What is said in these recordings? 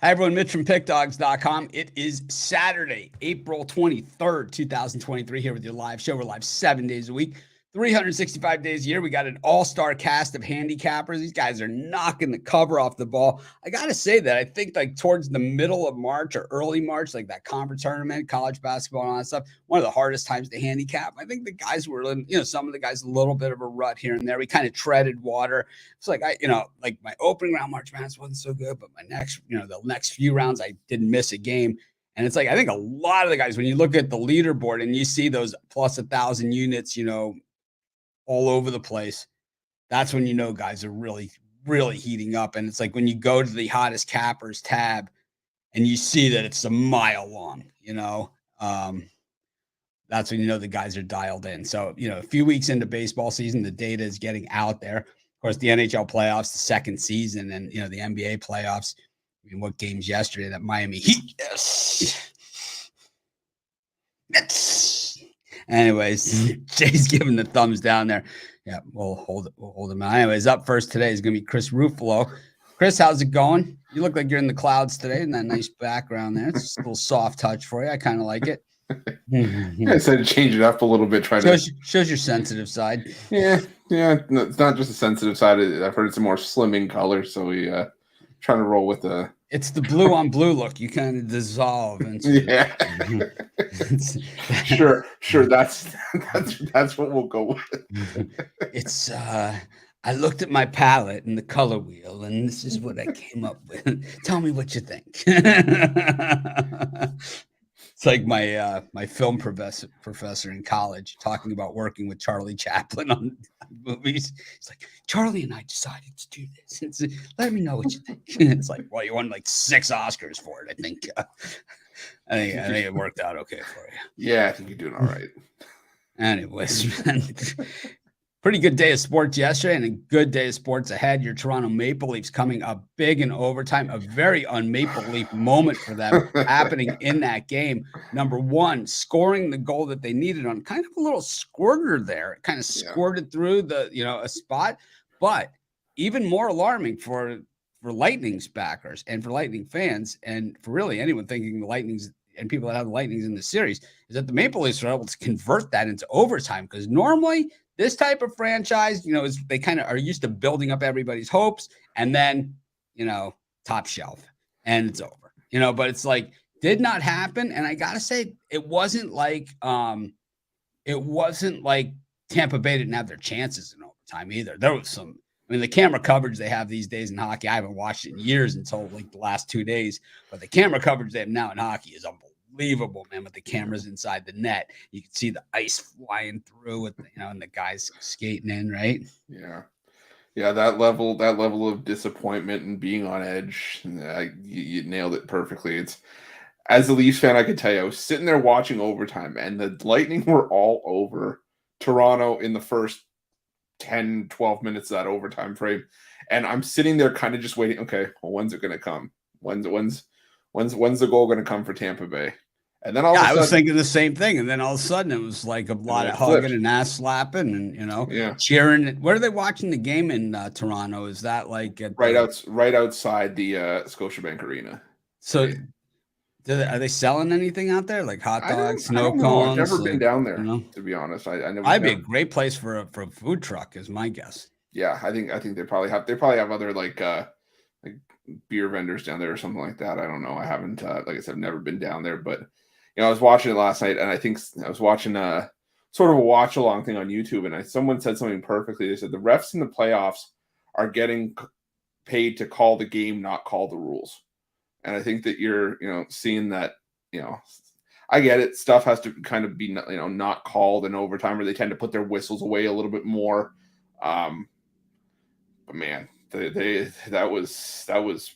Hi, everyone. Mitch from PickDogs.com. It is Saturday, April 23rd, 2023, here with your live show. We're live 7 days a week, 365 days a year. We got an all-star cast of handicappers. These guys are knocking the cover off the ball. I got to say that I think like towards the middle of March or early March, like that conference tournament, college basketball and all that stuff, one of the hardest times to handicap. I think the guys were in, some of the guys a little bit of a rut here and there. We kind of treaded water. It's like like my opening round March Madness wasn't so good, but my next, the next few rounds I didn't miss a game. And it's like I think a lot of the guys, when you look at the leaderboard and you see those plus 1,000 units, all over the place, that's when guys are really, really heating up. And it's like when you go to the hottest cappers tab and you see that it's a mile long, that's when the guys are dialed in. So, a few weeks into baseball season, the data is getting out there. Of course, the NHL playoffs, the second season, and the NBA playoffs. I mean, what games yesterday? That Miami Heat. Yes. Anyways, Jay's giving the thumbs down there. Yeah, we'll hold him out. Anyways, up first today is going to be Chris Ruffalo. Chris, how's it going? You look like you're in the clouds today in that nice background there. It's a little soft touch for you. I kind of like it. I said to change it up a little bit. Shows your sensitive side. Yeah. No, it's not just a sensitive side. I've heard it's a more slimming color, so we trying to roll with the. It's the blue on blue look. You kind of dissolve into. Yeah. Sure. That's what we'll go with. It's I looked at my palette and the color wheel, and this is what I came up with. Tell me what you think. It's like my film professor in college talking about working with Charlie Chaplin on movies. It's like, Charlie and I decided to do this. Let me know what you think. It's like, well, you won like 6 Oscars for it. I think it worked out okay for you. Yeah, I think you're doing all right. Anyways, man. Pretty good day of sports yesterday and a good day of sports ahead. Your Toronto Maple Leafs coming up big in overtime, a very un-Maple Leaf moment for them happening in that game. Number one, scoring the goal that they needed on kind of a little squirter there. It kind of squirted through the, a spot, but even more alarming for Lightning's backers and for Lightning fans and for really anyone thinking the Lightning's and people that have the Lightnings in the series is that the Maple Leafs are able to convert that into overtime because normally this type of franchise, they kind of are used to building up everybody's hopes and then, top shelf and it's over, but it's like did not happen. And I got to say, it wasn't like Tampa Bay didn't have their chances in overtime either. There was some, the camera coverage they have these days in hockey, I haven't watched it in years until like the last 2 days, but the camera coverage they have now in hockey is unbelievable, man, with the cameras inside the net. You can see the ice flying through with, and the guys skating in, right? Yeah. Yeah, that level of disappointment and being on edge, you nailed it perfectly. It's as a Leafs fan, I could tell you, I was sitting there watching overtime, and the Lightning were all over Toronto in the first 10, 12 minutes of that overtime frame. And I'm sitting there kind of just waiting. Okay, well, when's it going to come? When's the goal going to come for Tampa Bay? And then I was thinking the same thing. And then all of a sudden it was like a lot of hugging and ass slapping and, cheering. Where are they watching the game in Toronto? Is that like right outside the Scotiabank Arena? So are they selling anything out there, like hot dogs, snow cones? I've never been down there, to be honest. I never. I'd be a great place for a food truck, is my guess. Yeah, I think they probably have other like beer vendors down there or something like that. I don't know. I haven't, like I said, I've never been down there, but I was watching it last night, and I think I was watching sort of a watch along thing on YouTube, and someone said something perfectly. They said the refs in the playoffs are getting paid to call the game, not call the rules. And I think that you're, seeing that, I get it. Stuff has to kind of be, not called in overtime, or they tend to put their whistles away a little bit more. But man, that was.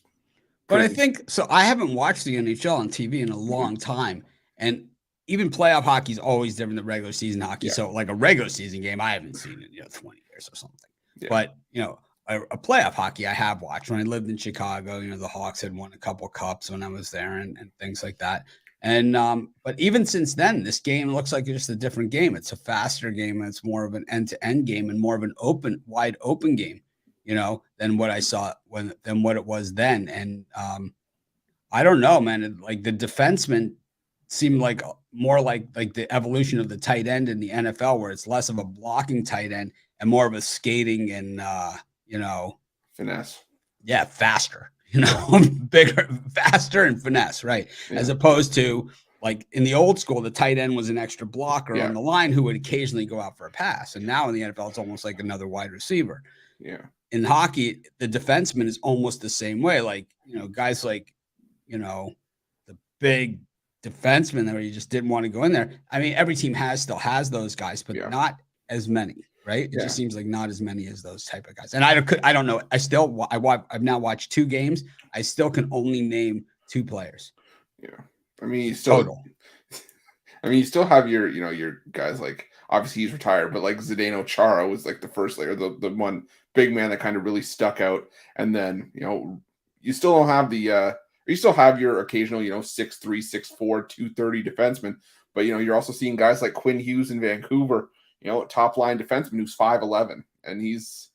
But I think so. I haven't watched the NHL on TV in a long time, and even playoff hockey is always different than regular season hockey. Yeah. So, like a regular season game, I haven't seen in 20 years or something. Yeah. But a playoff hockey I have watched when I lived in Chicago. The Hawks had won a couple cups when I was there and things like that. And but even since then, this game looks like just a different game. It's a faster game, and it's more of an end-to-end game and more of an wide open game, than what I saw than what it was then. And I don't know, man. Like the defenseman seemed like more like the evolution of the tight end in the NFL, where it's less of a blocking tight end and more of a skating and finesse. Yeah, faster. Bigger, faster, and finesse, right? Yeah. As opposed to like in the old school, the tight end was an extra blocker on the line who would occasionally go out for a pass. And now in the NFL, it's almost like another wide receiver. Yeah. In hockey, the defenseman is almost the same way. Like, guys like, the big defenseman that you just didn't want to go in there. I mean, every team still has those guys, but not as many, right? It just seems like not as many as those type of guys. And I don't know. I've now watched 2 games. I still can only name 2 players. Yeah. I mean, you still have your guys, like, obviously he's retired, but like Zdeno Chara was like the first layer, the one big man that kind of really stuck out. And then, you still don't have you still have your occasional, 6'3", 6'4", 230 defenseman, but you're also seeing guys like Quinn Hughes in Vancouver, top line defenseman who's 5'11", and he's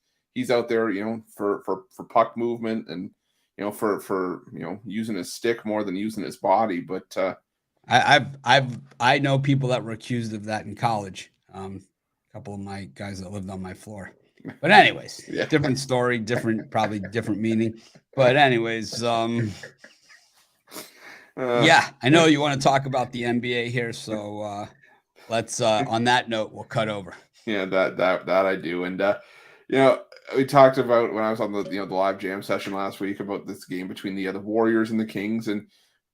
out there, for puck movement and for using his stick more than using his body. But I know people that were accused of that in college. A couple of my guys that lived on my floor. But anyways, different story, probably different meaning. But anyways, yeah, I know you want to talk about the NBA here, so let's on that note, we'll cut over. Yeah, that I do. And we talked about when I was on the live jam session last week about this game between the Warriors and the Kings, and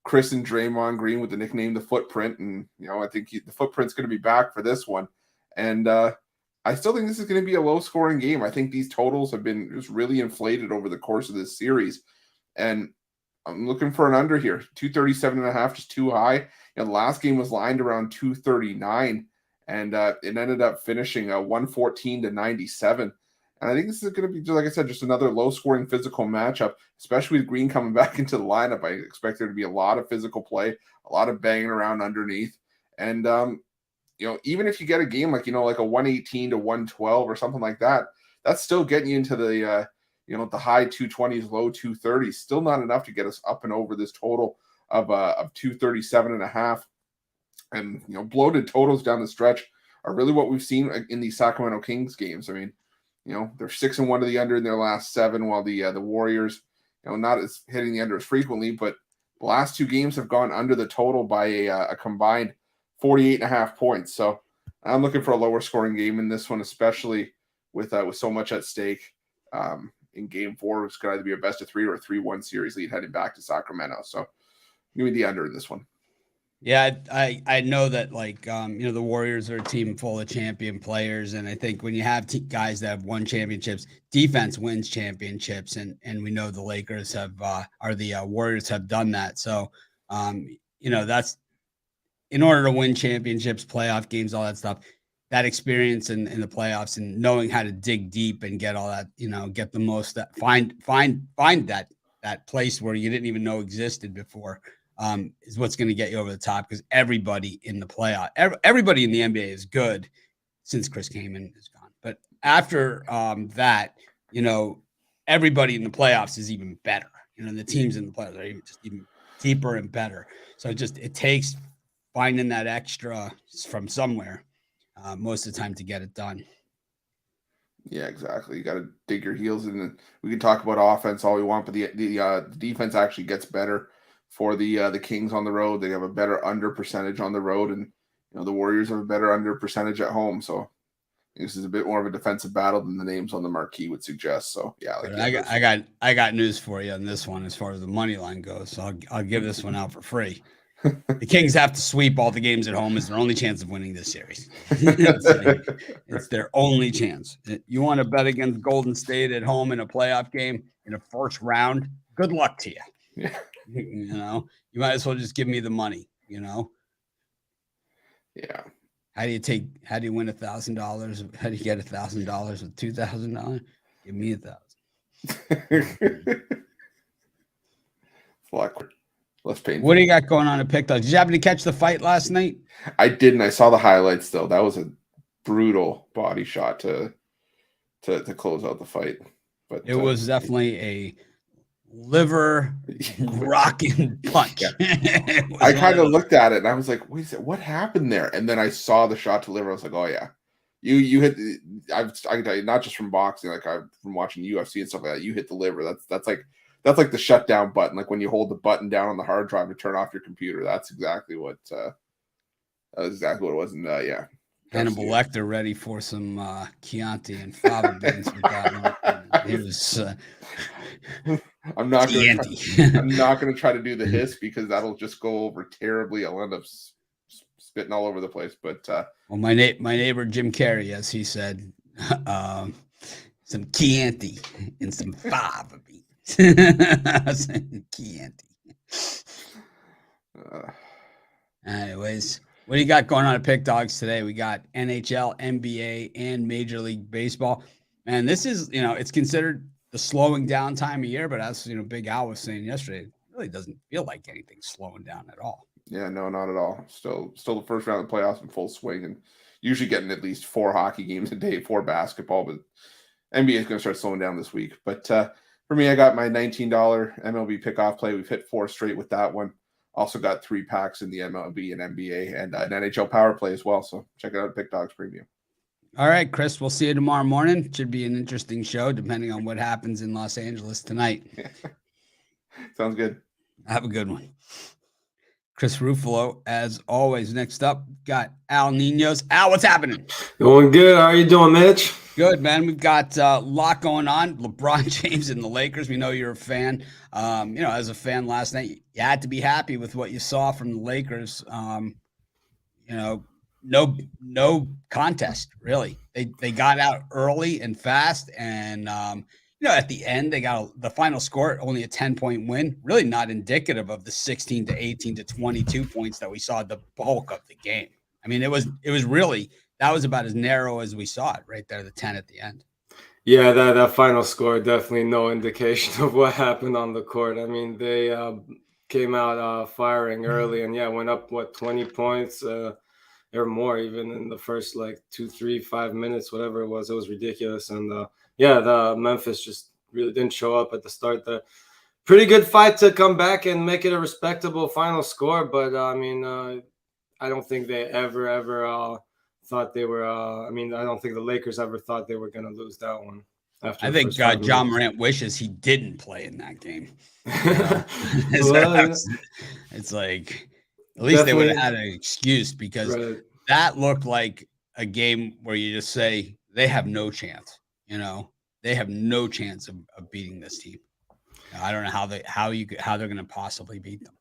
Chris and Draymond Green with the nickname the Footprint, and I think the Footprint's going to be back for this one. And I still think this is going to be a low scoring game. I think these totals have been just really inflated over the course of this series, and I'm looking for an under here. 237.5, just too high. The last game was lined around 239, and it ended up finishing 114-97. And I think this is going to be, like I said, just another low-scoring physical matchup, especially with Green coming back into the lineup. I expect there to be a lot of physical play, a lot of banging around underneath. And, even if you get a game like, like a 118-112 or something like that, that's still getting you into the, the high 220s, low 230s. Still not enough to get us up and over this total of 237.5. And, bloated totals down the stretch are really what we've seen in the Sacramento Kings games. I mean, they're 6-1 to the under in their last 7, while the Warriors, not as hitting the under as frequently, but the last 2 games have gone under the total by a combined 48.5 points. So I'm looking for a lower scoring game in this one, especially with so much at stake. In Game 4, it's going to either be a best of 3 or a 3-1 series lead heading back to Sacramento. So give me the under in this one. Yeah, I know that, like, the Warriors are a team full of champion players, and I think when you have guys that have won championships, defense wins championships, and we know the Lakers Warriors have done that. So, that's in order to win championships, playoff games, all that stuff. That experience in the playoffs and knowing how to dig deep and get all that, get the most, that find that place where you didn't even know existed before. Is what's going to get you over the top, because everybody in the playoff, everybody in the NBA is good since Chris Kaman is gone. But after that, everybody in the playoffs is even better. The teams in the playoffs are even deeper and better. So it takes finding that extra from somewhere most of the time to get it done. Yeah, exactly. You got to dig your heels in. And we can talk about offense all we want, but the defense actually gets better for the Kings on the road. They have a better under percentage on the road, and the Warriors have a better under percentage at home. So this is a bit more of a defensive battle than the names on the marquee would suggest. So yeah, I got news for you on this one as far as the money line goes. So I'll give this one out for free. The Kings have to sweep all the games at home. Is their only chance of winning this series. It's their only chance. You want to bet against Golden State at home in a playoff game in a first round? Good luck to you. Yeah. You might as well just give me the money. Yeah. How do you win $1,000? How do you get $1,000 with $2,000? Give me $1,000. Less painful. What do you got going on at Pick Dog? Did you happen to catch the fight last night? I didn't. I saw the highlights though. That was a brutal body shot to close out the fight. But it was definitely a liver rocking punch. Yeah. I kind of looked at it and I was like, wait a second, what happened there? And then I saw the shot to liver. I was like, oh yeah, you hit. I can tell you, not just from boxing, like from watching UFC and stuff like that. You hit the liver. That's like the shutdown button. Like when you hold the button down on the hard drive to turn off your computer. That's exactly what. That was exactly what it was. And yeah. Hannibal Lecter ready for some Chianti and fava beans. It was. I'm not going to try to do the hiss because that'll just go over terribly. I'll end up spitting all over the place. But well, my neighbor Jim Carrey, as he said, some Chianti and some fava beans. Chianti. Anyways. What do you got going on at Pick Dogs today? We got NHL, NBA, and Major League Baseball. And this is, it's considered the slowing down time of year, but as, Big Al was saying yesterday, it really doesn't feel like anything's slowing down at all. Yeah, no, not at all. Still the first round of the playoffs in full swing and usually getting at least 4 hockey games a day, 4 basketball, but NBA is going to start slowing down this week. But for me, I got my $19 MLB pickoff play. We've hit 4 straight with that one. Also got 3 packs in the MLB and NBA and an NHL power play as well. So check it out at Pick Dogs Premium. All right, Chris, we'll see you tomorrow morning. Should be an interesting show depending on what happens in Los Angeles tonight. Sounds good. Have a good one. Chris Ruffalo, as always. Next up, got Al Ninos. Al, what's happening? Going good. How are you doing, Mitch? Good, man. We've got a lot going on. LeBron James and the Lakers. We know you're a fan. As a fan last night, you had to be happy with what you saw from the Lakers. No contest, really. They got out early and fast, and at the end they got the final score, only a 10-point win. Really not indicative of the 16 to 18 to 22 points that we saw the bulk of the game. I mean, it was really. That was about as narrow as we saw it right there, the 10 at the end. Yeah, that final score, definitely no indication of what happened on the court. I mean, they came out firing early and, went up, 20 points or more even in the first, 2, 3, 5 minutes, whatever it was. It was ridiculous. And, the Memphis just really didn't show up at the start there. Pretty good fight to come back and make it a respectable final score. But, I don't think they ever thought they were I don't think the Lakers ever thought they were going to lose that one. I think John Morant wishes he didn't play in that game. It's like at least they would have had an excuse because that looked like a game where you just say they have no chance. They have no chance of beating this team. I don't know how they're going to possibly beat them.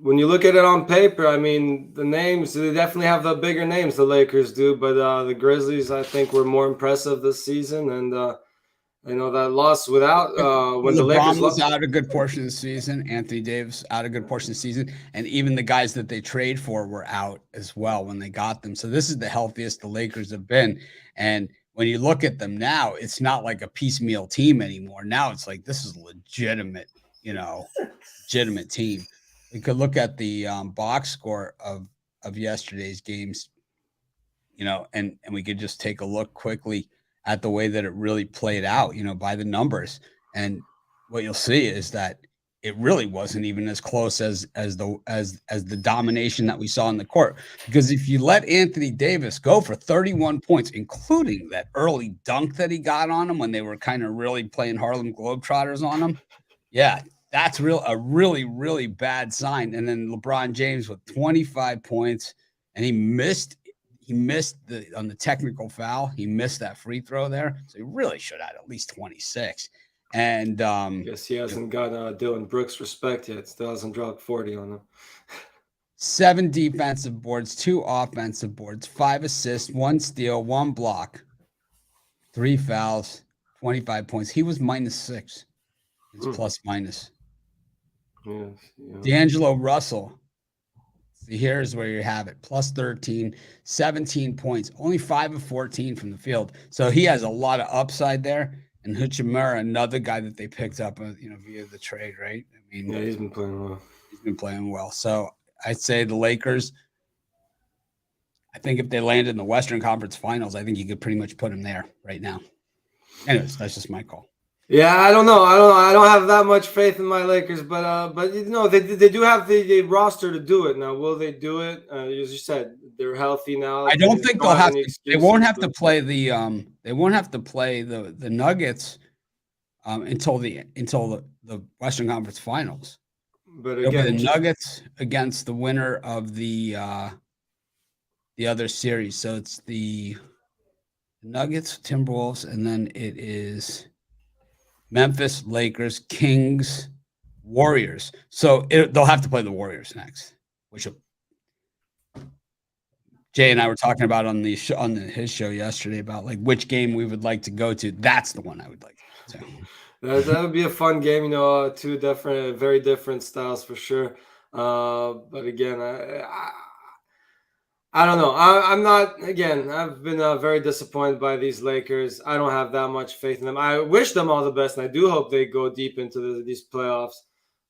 When you look at it on paper, the names, they definitely have the bigger names, the Lakers do, but the Grizzlies, I think, were more impressive this season. And, that loss without when the Lakers was out a good portion of the season, Anthony Davis out a good portion of the season, and even the guys that they trade for were out as well when they got them. So this is the healthiest the Lakers have been. And when you look at them now, it's not like a piecemeal team anymore. Now it's like this is legitimate, legitimate team. We could look at the box score of yesterday's games, and we could just take a look quickly at the way that it really played out, by the numbers. And what you'll see is that it really wasn't even as close as the domination that we saw in the court. Because if you let Anthony Davis go for 31 points, including that early dunk that he got on him when they were kind of really playing Harlem Globetrotters on him, that's a really, really bad sign. And then LeBron James with 25 points, and he missed on the technical foul. He missed that free throw there. So he really should have at least 26. And I guess he hasn't got Dylan Brooks respect yet. Still hasn't dropped 40 on him. 7 defensive boards, 2 offensive boards, 5 assists, 1 steal, 1 block, 3 fouls, 25 points. He was -6. It's plus minus. Yes, D'Angelo Russell. See, here's where you have it. Plus 13, 17 points, only 5 of 14 from the field. So he has a lot of upside there. And Hachimura, another guy that they picked up, via the trade, right? He's been playing well. So I'd say the Lakers, I think if they landed in the Western Conference Finals, I think you could pretty much put them there right now. Anyways, that's just my call. Yeah, I don't know. I don't have that much faith in my Lakers, but you know they do have the roster to do it. Now, will they do it? As you said, they're healthy now. I don't They think don't they'll have have any to. They won't excuses. have to play they won't have to play the Nuggets until the Western Conference Finals. But It'll be again, the Nuggets against the winner of the other series. So it's the Nuggets, Timberwolves, and then it is Memphis, Lakers, Kings, Warriors. So they'll have to play the Warriors next, which Jay and I were talking about on the his show yesterday about like which game we would like to go to. That's the one I would like to go to. that would be a fun game. You know, two different, very different styles for sure. But again, I don't know. I'm not. Again, I've been very disappointed by these Lakers. I don't have that much faith in them. I wish them all the best, and I do hope they go deep into these playoffs.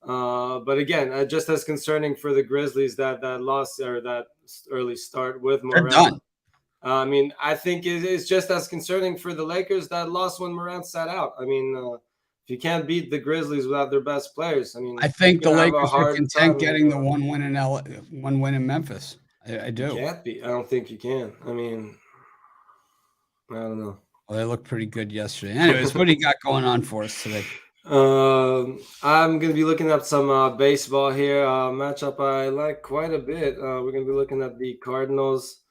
But again, just as concerning for the Grizzlies that loss or that early start with They're Morant. done. I mean, I think it's just as concerning for the Lakers that loss when Morant sat out. I mean, if you can't beat the Grizzlies without their best players, I mean, I think the you're gonna have a Lakers are hard content time. getting the one win in Memphis. I You do. can't be. I don't think you can. I mean, I don't know. Well, they looked pretty good yesterday. Anyways, what do you got going on for us today? I'm going to be looking at some baseball here. Matchup I like quite a bit. We're going to be looking at the Cardinals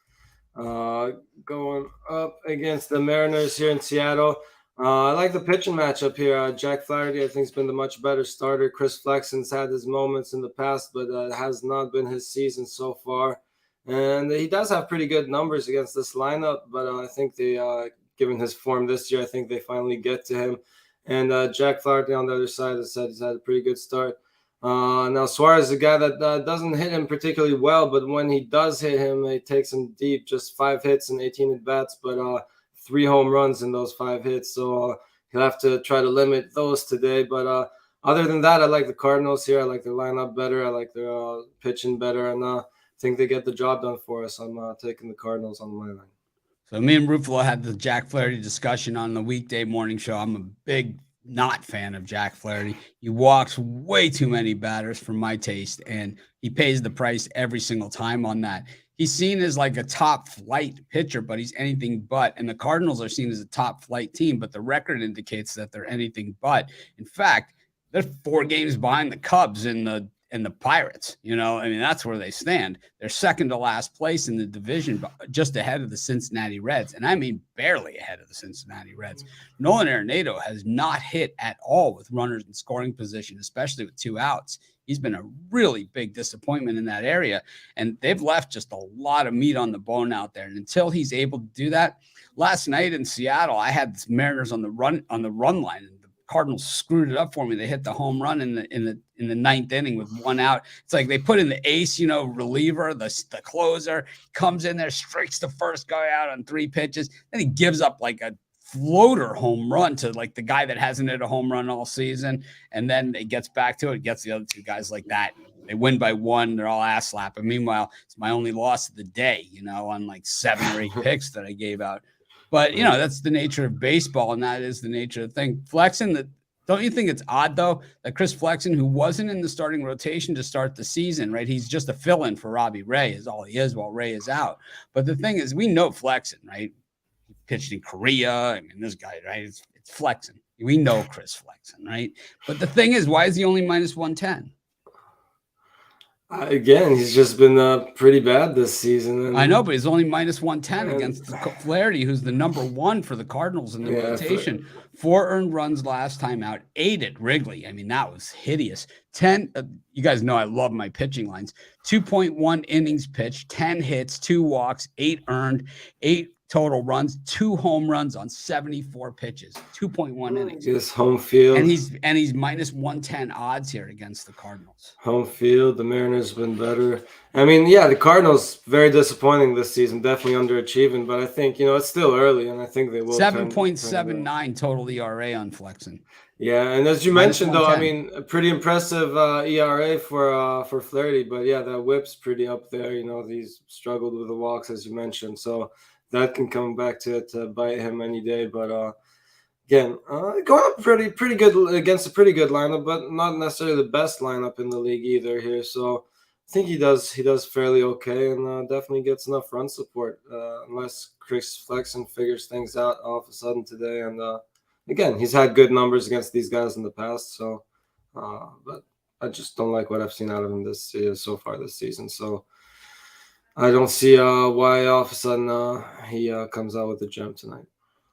going up against the Mariners here in Seattle. I like the pitching matchup here. Jack Flaherty, I think, has been the much better starter. Chris Flexen's had his moments in the past, but it has not been his season so far. And he does have pretty good numbers against this lineup, but I think given his form this year, I think they finally get to him. And Jack Flaherty on the other side has said he's had a pretty good start. Now Suarez is a guy that doesn't hit him particularly well, but when he does hit him, he takes him deep. Just 5 hits and 18 at bats, but 3 home runs in those 5 hits. So he'll have to try to limit those today. But other than that, I like the Cardinals here. I like their lineup better. I like their pitching better, and I think they get the job done for us. I'm taking the Cardinals on the money line. So me and Ruffalo had the Jack Flaherty discussion on the weekday morning show. I'm a big not fan of Jack Flaherty. He walks way too many batters for my taste, and he pays the price every single time on that. He's seen as like a top flight pitcher, but he's anything but. And the Cardinals are seen as a top flight team, but the record indicates that they're anything but. In fact, they're 4 games behind the Cubs and the Pirates. You know, I mean, that's where they stand. They're second to last place in the division, just ahead of the Cincinnati Reds. And I mean, barely ahead of the Cincinnati Reds. Nolan Arenado has not hit at all with runners in scoring position, especially with 2 outs. He's been a really big disappointment in that area. And they've left just a lot of meat on the bone out there. And until he's able to do that, last night in Seattle, I had the Mariners on the run line. And Cardinals screwed it up for me. They hit the home run in the 9th inning with 1 out. It's like they put in the ace, reliever, the closer, comes in there, strikes the first guy out on 3 pitches. Then he gives up like a floater home run to like the guy that hasn't hit a home run all season. And then it gets back to it, gets the other 2 guys like that. They win by 1. They're all ass slapping. Meanwhile, it's my only loss of the day, on like 7 or 8 picks that I gave out. But, that's the nature of baseball, and that is the nature of the thing. Flexen, don't you think it's odd, though, that Chris Flexen, who wasn't in the starting rotation to start the season, right? He's just a fill-in for Robbie Ray is all he is while Ray is out. But the thing is, we know Flexen, right? He pitched in Korea. I mean, this guy, right? It's Flexen. We know Chris Flexen, right? But the thing is, why is he only minus 110? Again, he's just been pretty bad this season. I know, but he's only minus 110 against Flaherty, who's the number 1 for the Cardinals in the rotation. 4 earned runs last time out, 8 at Wrigley. I mean, that was hideous. 10, you guys know I love my pitching lines. 2.1 innings pitched, 10 hits, 2 walks, 8 earned, 8 total runs, 2 home runs on 74 pitches, 2.1 innings. Just home field. And he's minus 110 odds here against the Cardinals. Home field, the Mariners have been better. I mean, yeah, the Cardinals very disappointing this season, definitely underachieving, but I think, it's still early, and I think they will 7.79 total ERA on Flexen. Yeah, and as you mentioned, though, I mean, a pretty impressive ERA for Flaherty, but yeah, that whip's pretty up there. He's struggled with the walks, as you mentioned, so that can come back to bite him any day. But again, going up pretty good against a pretty good lineup, but not necessarily the best lineup in the league either here. So I think he does fairly okay, and definitely gets enough run support unless Chris Flexen figures things out all of a sudden today. And again, he's had good numbers against these guys in the past. So, but I just don't like what I've seen out of him so far this season. So I don't see why all of a sudden he comes out with a gem tonight.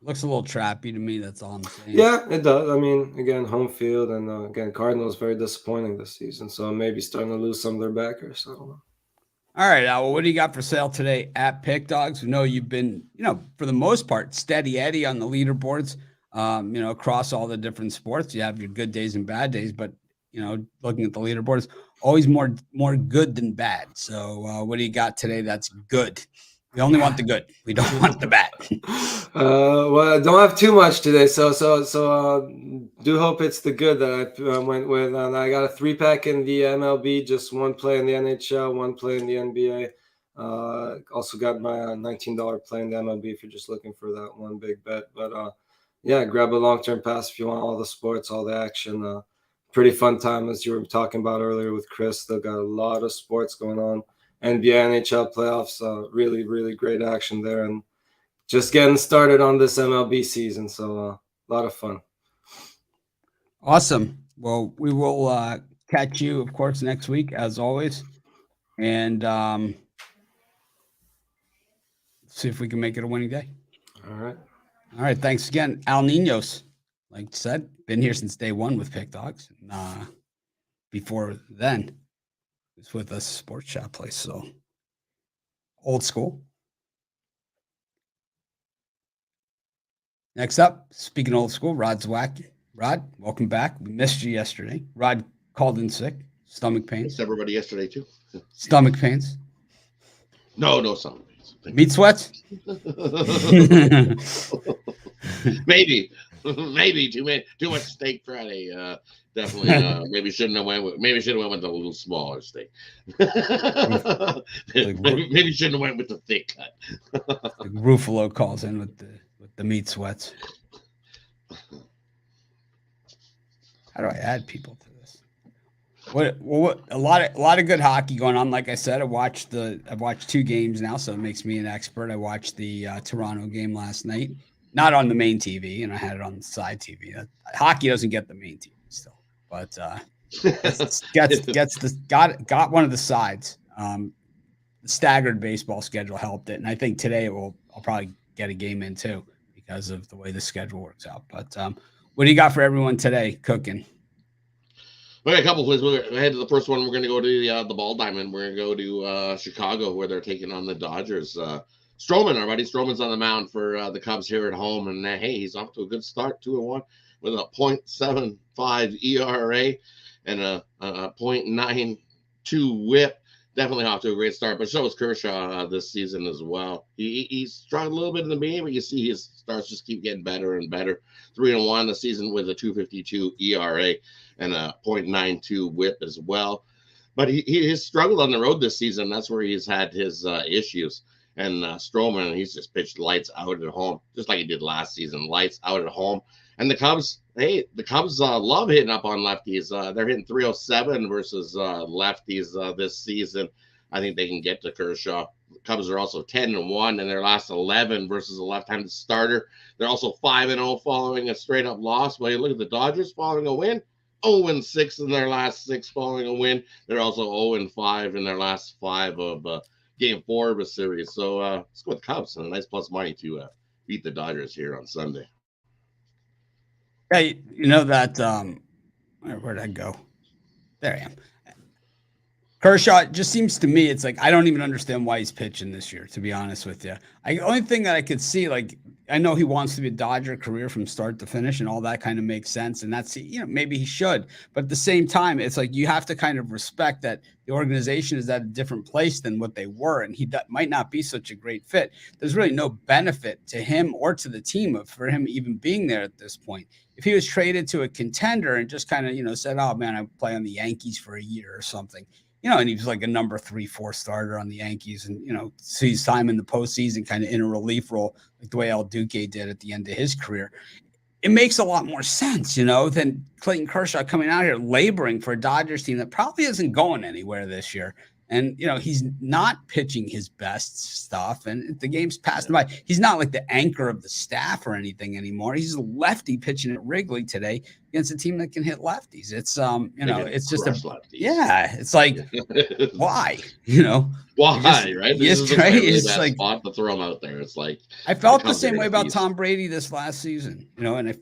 Looks a little trappy to me. That's all I'm saying. Yeah, it does. I mean, again, home field, and again, Cardinals very disappointing this season. So maybe starting to lose some of their backers. I don't know. All right, Al, what do you got for sale today at Pick Dogs? We know you've been, for the most part, steady Eddie on the leaderboards, across all the different sports. You have your good days and bad days, but, looking at the leaderboards, always more good than bad. So what do you got today that's good? We only want the good. We don't want the bad. Well, I don't have too much today, so do hope it's the good that I went with. And I got a 3-pack in the MLB, just one play in the NHL, one play in the NBA. Also got my $19 play in the MLB if you're just looking for that one big bet. But yeah, grab a long-term pass if you want all the sports, all the action. Pretty fun time, as you were talking about earlier with Chris. They've got a lot of sports going on. NBA, NHL playoffs, really, really great action there. And just getting started on this MLB season. So a lot of fun. Awesome. Well, we will catch you, of course, next week, as always. And see if we can make it a winning day. All right. All right. Thanks again. Al Ninos, like I said, been here since day one with Pick Dogs. Before then, it's with a sports shop place. So old school. Next up, speaking of old school, Rod Zwack. Rod, welcome back. We missed you yesterday. Rod called in sick, stomach pains. Missed everybody yesterday too. Stomach pains. No stomach pains. Meat sweats. maybe too much steak Friday. Definitely. Maybe shouldn't have went with the little smaller steak. maybe shouldn't have went with the thick cut. Like Ruffalo calls in with the meat sweats. How do I add people to this? What a lot of good hockey going on. Like I said, I've watched 2 games now, so it makes me an expert. I watched the Toronto game last night, not on the main TV, and I had it on the side TV. Hockey doesn't get the main TV still, but got one of the sides. The staggered baseball schedule helped it, and I think today I'll probably get a game in too because of the way the schedule works out. But what do you got for everyone today cooking? We got a couple places. We're ahead to the first one. We're going to go to the Ball Diamond. We're going to go to Chicago, where they're taking on the Dodgers. Stroman, our buddy Stroman's on the mound for the Cubs here at home, and hey, he's off to a good start, 2-1 with a .75 ERA and a .92 WHIP. Definitely off to a great start, but so is Kershaw this season as well. He's struggled a little bit in the beginning, but you see his starts just keep getting better and better. 3-1 the season with a .252 ERA and a .92 WHIP as well. But he has struggled on the road this season. That's where he's had his issues. And Stroman, he's just pitched lights out at home, just like he did last season, lights out at home. And the Cubs love hitting up on lefties. They're hitting .307 versus lefties this season. I think they can get to Kershaw. The Cubs are also 10-1 in their last 11 versus a left-handed starter. They're also 5-0 following a straight-up loss. But you look at the Dodgers following a win, 0-6 in their last 6 following a win. They're also 0-5 in their last 5 of Game 4 of a series. So let's go with the Cubs and a nice plus money to beat the Dodgers here on Sunday. Yeah, you know that where'd I go? There I am. Kershaw, it just seems to me, it's like I don't even understand why he's pitching this year, to be honest with you. The only thing that I could see, like, I know he wants to be a Dodger career from start to finish, and all that kind of makes sense. And that's, maybe he should. But at the same time, it's like you have to kind of respect that the organization is at a different place than what they were, and he might not be such a great fit. There's really no benefit to him or to the team for him even being there at this point. If he was traded to a contender and just kind of, said, oh, man, I play on the Yankees for a year or something, and he was like a number 3-4 starter on the Yankees and, sees time in the postseason kind of in a relief role, like the way El Duque did at the end of his career. it makes a lot more sense, than Clayton Kershaw coming out here laboring for a Dodgers team that probably isn't going anywhere this year. And, he's not pitching his best stuff, and the game's passed him by. He's not like the anchor of the staff or anything anymore. He's a lefty pitching at Wrigley today against a team that can hit lefties. It's, it's just lefties. Yeah, it's like, why, Why, right? This is right? Really it's like spot to throw him out there. It's like I felt the same way about Tom Brady this last season, and I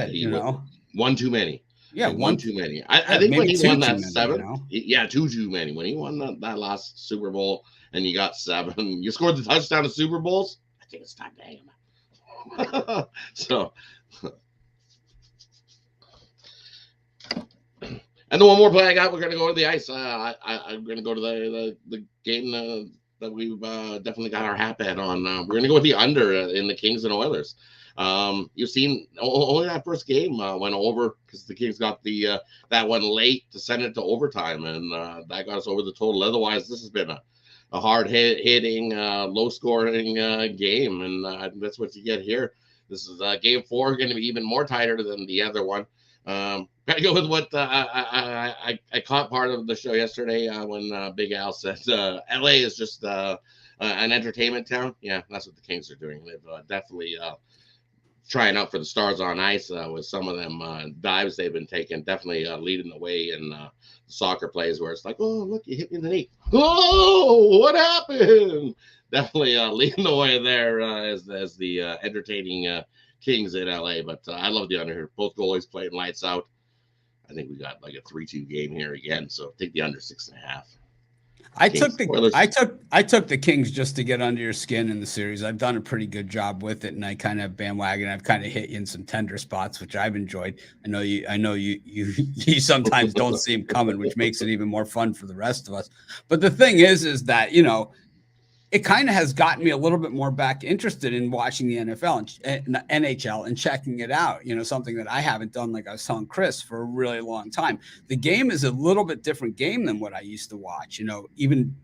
did, one too many. Yeah, one too many. I think when he won that 7, too many. When he won that last Super Bowl and you got 7, you scored the touchdown to Super Bowls. I think it's time to hang him. So, and the one more play I got, we're gonna go to the ice. I'm gonna go to the game that we've definitely got our hat bet on. We're gonna go with the under in the Kings and Oilers. You've seen only that first game went over because the Kings got the that one late to send it to overtime, and that got us over the total. Otherwise, this has been a hard hitting, low scoring game, and that's what you get here. This is game 4, going to be even more tighter than the other one. Gotta go with what I caught part of the show yesterday when Big Al said LA is just an entertainment town. Yeah, that's what the Kings are doing. They've definitely trying out for the stars on ice with some of them dives they've been taking, definitely leading the way in soccer plays where it's like, oh, look, you hit me in the knee. Oh, what happened? Definitely leading the way there as the entertaining Kings in LA. But I love the under here. Both goalies playing lights out. I think we got like a 3-2 game here again. So take the under 6.5. I took the Kings just to get under your skin in the series. I've done a pretty good job with it, and I kind of bandwagon. I've kind of hit you in some tender spots, which I've enjoyed. I know you sometimes don't see them coming, which makes it even more fun for the rest of us. But the thing is that it kind of has gotten me a little bit more back interested in watching the NFL and NHL and checking it out. Something that I haven't done, like I was telling Chris, for a really long time. The game is a little bit different game than what I used to watch, even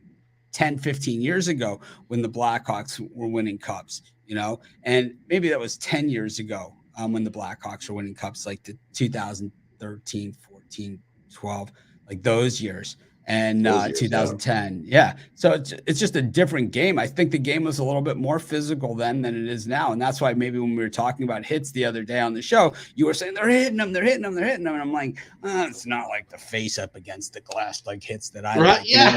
10, 15 years ago when the Blackhawks were winning cups, and maybe that was 10 years ago when the Blackhawks were winning cups, like the 2013, 14, 12, like those years. And 2010. Yeah. So it's just a different game. I think the game was a little bit more physical then than it is now. And that's why maybe when we were talking about hits the other day on the show, you were saying they're hitting them. And I'm like, it's not like the face up against the glass like hits that I like. Yeah.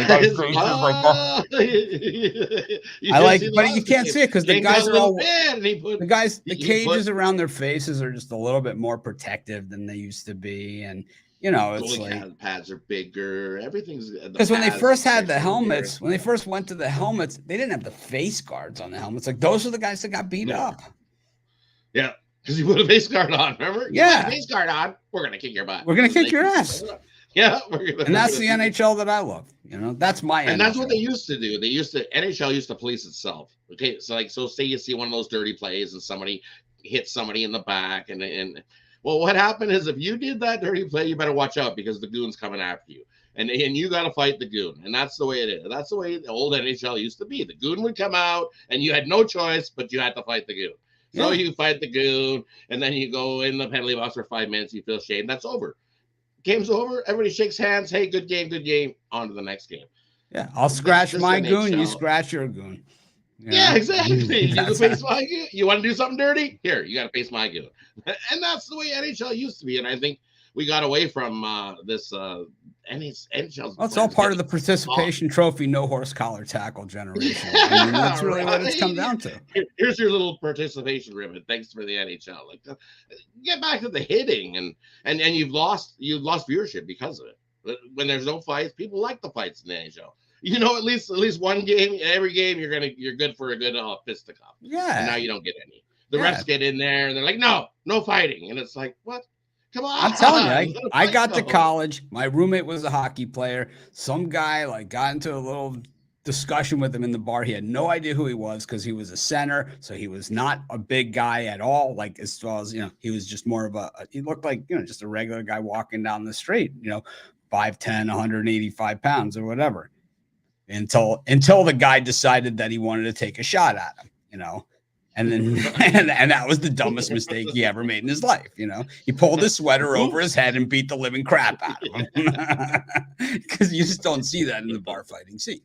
I like, but you can't see it because the guys are all the cages around their faces are just a little bit more protective than they used to be. And it's like the pads are bigger. Everything's because when they first had the helmets, when they first went to the helmets, they didn't have the face guards on the helmets. Like those are the guys that got beat up. Yeah, because you put a face guard on. Remember? Yeah, you put a face guard on. We're gonna kick your butt. We're gonna kick your ass. Yeah, and that's the NHL that I love. That's my. And NHL. That's what they used to do. NHL used to police itself. Okay, so say you see one of those dirty plays and somebody hits somebody in the back and. Well, what happened is if you did that dirty play, you better watch out because the goon's coming after you. And you got to fight the goon. And that's the way it is. That's the way the old NHL used to be. The goon would come out and you had no choice, but you had to fight the goon. So you fight the goon and then you go in the penalty box for 5 minutes. You feel shame. That's over. Game's over. Everybody shakes hands. Hey, good game. On to the next game. Yeah, I'll scratch my goon. You scratch your goon. Yeah, exactly. You can face my goon. You want to do something dirty? Here, you got to face my goon. And that's the way NHL used to be. And I think we got away from this NHL. Well, it's all part of the participation trophy, no horse collar tackle generation. That's really what it's come down to. Here's your little participation ribbon. Thanks for the NHL. Like, get back to the hitting, and you've lost viewership because of it. When there's no fights, people like the fights in the NHL. At least one game, every game, you're good for a good fisticuff. Yeah. And now you don't get any. The refs get in there and they're like, no fighting, and it's like, what? Come on! I'm telling you, I got to college. My roommate was a hockey player. Some guy got into a little discussion with him in the bar. He had no idea who he was because he was a center, so he was not a big guy at all. Like as well as he was just more of he looked like just a regular guy walking down the street. 5'10", 185 pounds or whatever. Until the guy decided that he wanted to take a shot at him, And then and that was the dumbest mistake he ever made in his life. He pulled his sweater over his head and beat the living crap out of him, because you just don't see that in the bar fighting scene.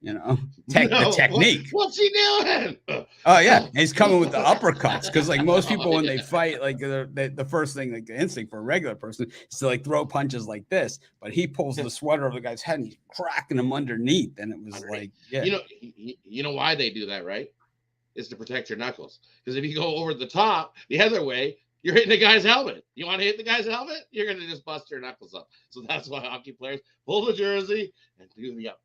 The technique. What's he doing? Oh yeah, he's coming with the uppercuts, because like most people when they fight, like the first thing, like the instinct for a regular person is to like throw punches like this, but he pulls the sweater over the guy's head and he's cracking him underneath, and it was like, yeah. You know why they do that, right? Is to protect your knuckles. Because if you go over the top the other way, you're hitting the guy's helmet. You want to hit the guy's helmet? You're going to just bust your knuckles up. So that's why hockey players pull the jersey and do the up.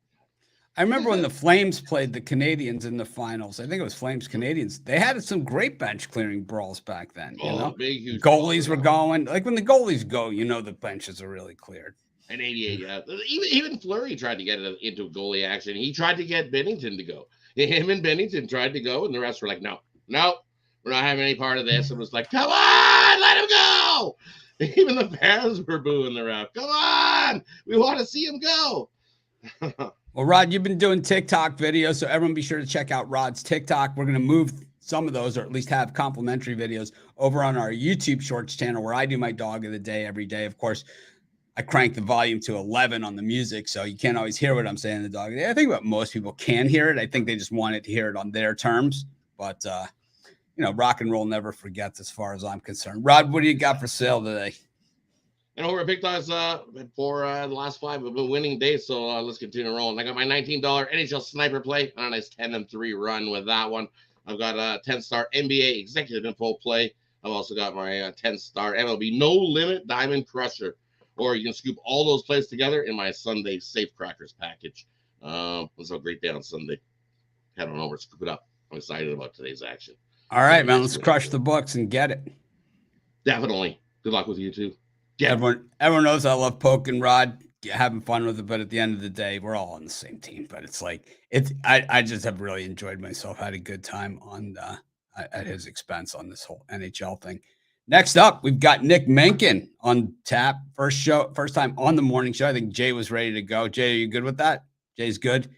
I remember when the Flames played the Canadians in the finals. I think it was Flames Canadians. They had some great bench clearing brawls back then. Big, huge goalies were going. Like when the goalies go, the benches are really cleared. And 88, yeah. Even Fleury tried to get into goalie action. He tried to get Bennington to go. Him and Bennington tried to go, and the rest were like, no, we're not having any part of this. It was like, come on, let him go. Even the fans were booing the ref. Come on, we want to see him go. Well, Rod, you've been doing TikTok videos, so everyone be sure to check out Rod's TikTok. We're going to move some of those, or at least have complimentary videos, over on our YouTube Shorts channel, where I do my dog of the day every day. Of course, I crank the volume to 11 on the music, so you can't always hear what I'm saying in the dog. I think about most people can hear it. I think they just wanted to hear it on their terms. But, rock and roll never forgets as far as I'm concerned. Rod, what do you got for sale today? We're picked us for the last 5 of the winning days, so let's continue rolling. I got my $19 NHL sniper play on a nice 10-3 run with that one. I've got a 10-star NBA executive info play. I've also got my 10-star MLB no limit diamond crusher. Or you can scoop all those plays together in my Sunday Safe Crackers package. It's a great day on Sunday. Head on over, scoop it up. I'm excited about today's action. All right, man. Let's crush the books and get it. Definitely. Good luck with you too. Yeah. Everyone knows I love poking, Rod, having fun with it. But at the end of the day, we're all on the same team. But it's like I just have really enjoyed myself. Had a good time on at his expense on this whole NHL thing. Next up, we've got Nick Menken on tap. First time on the morning show. I think Jay was ready to go. Jay, are you good with that? Jay's good.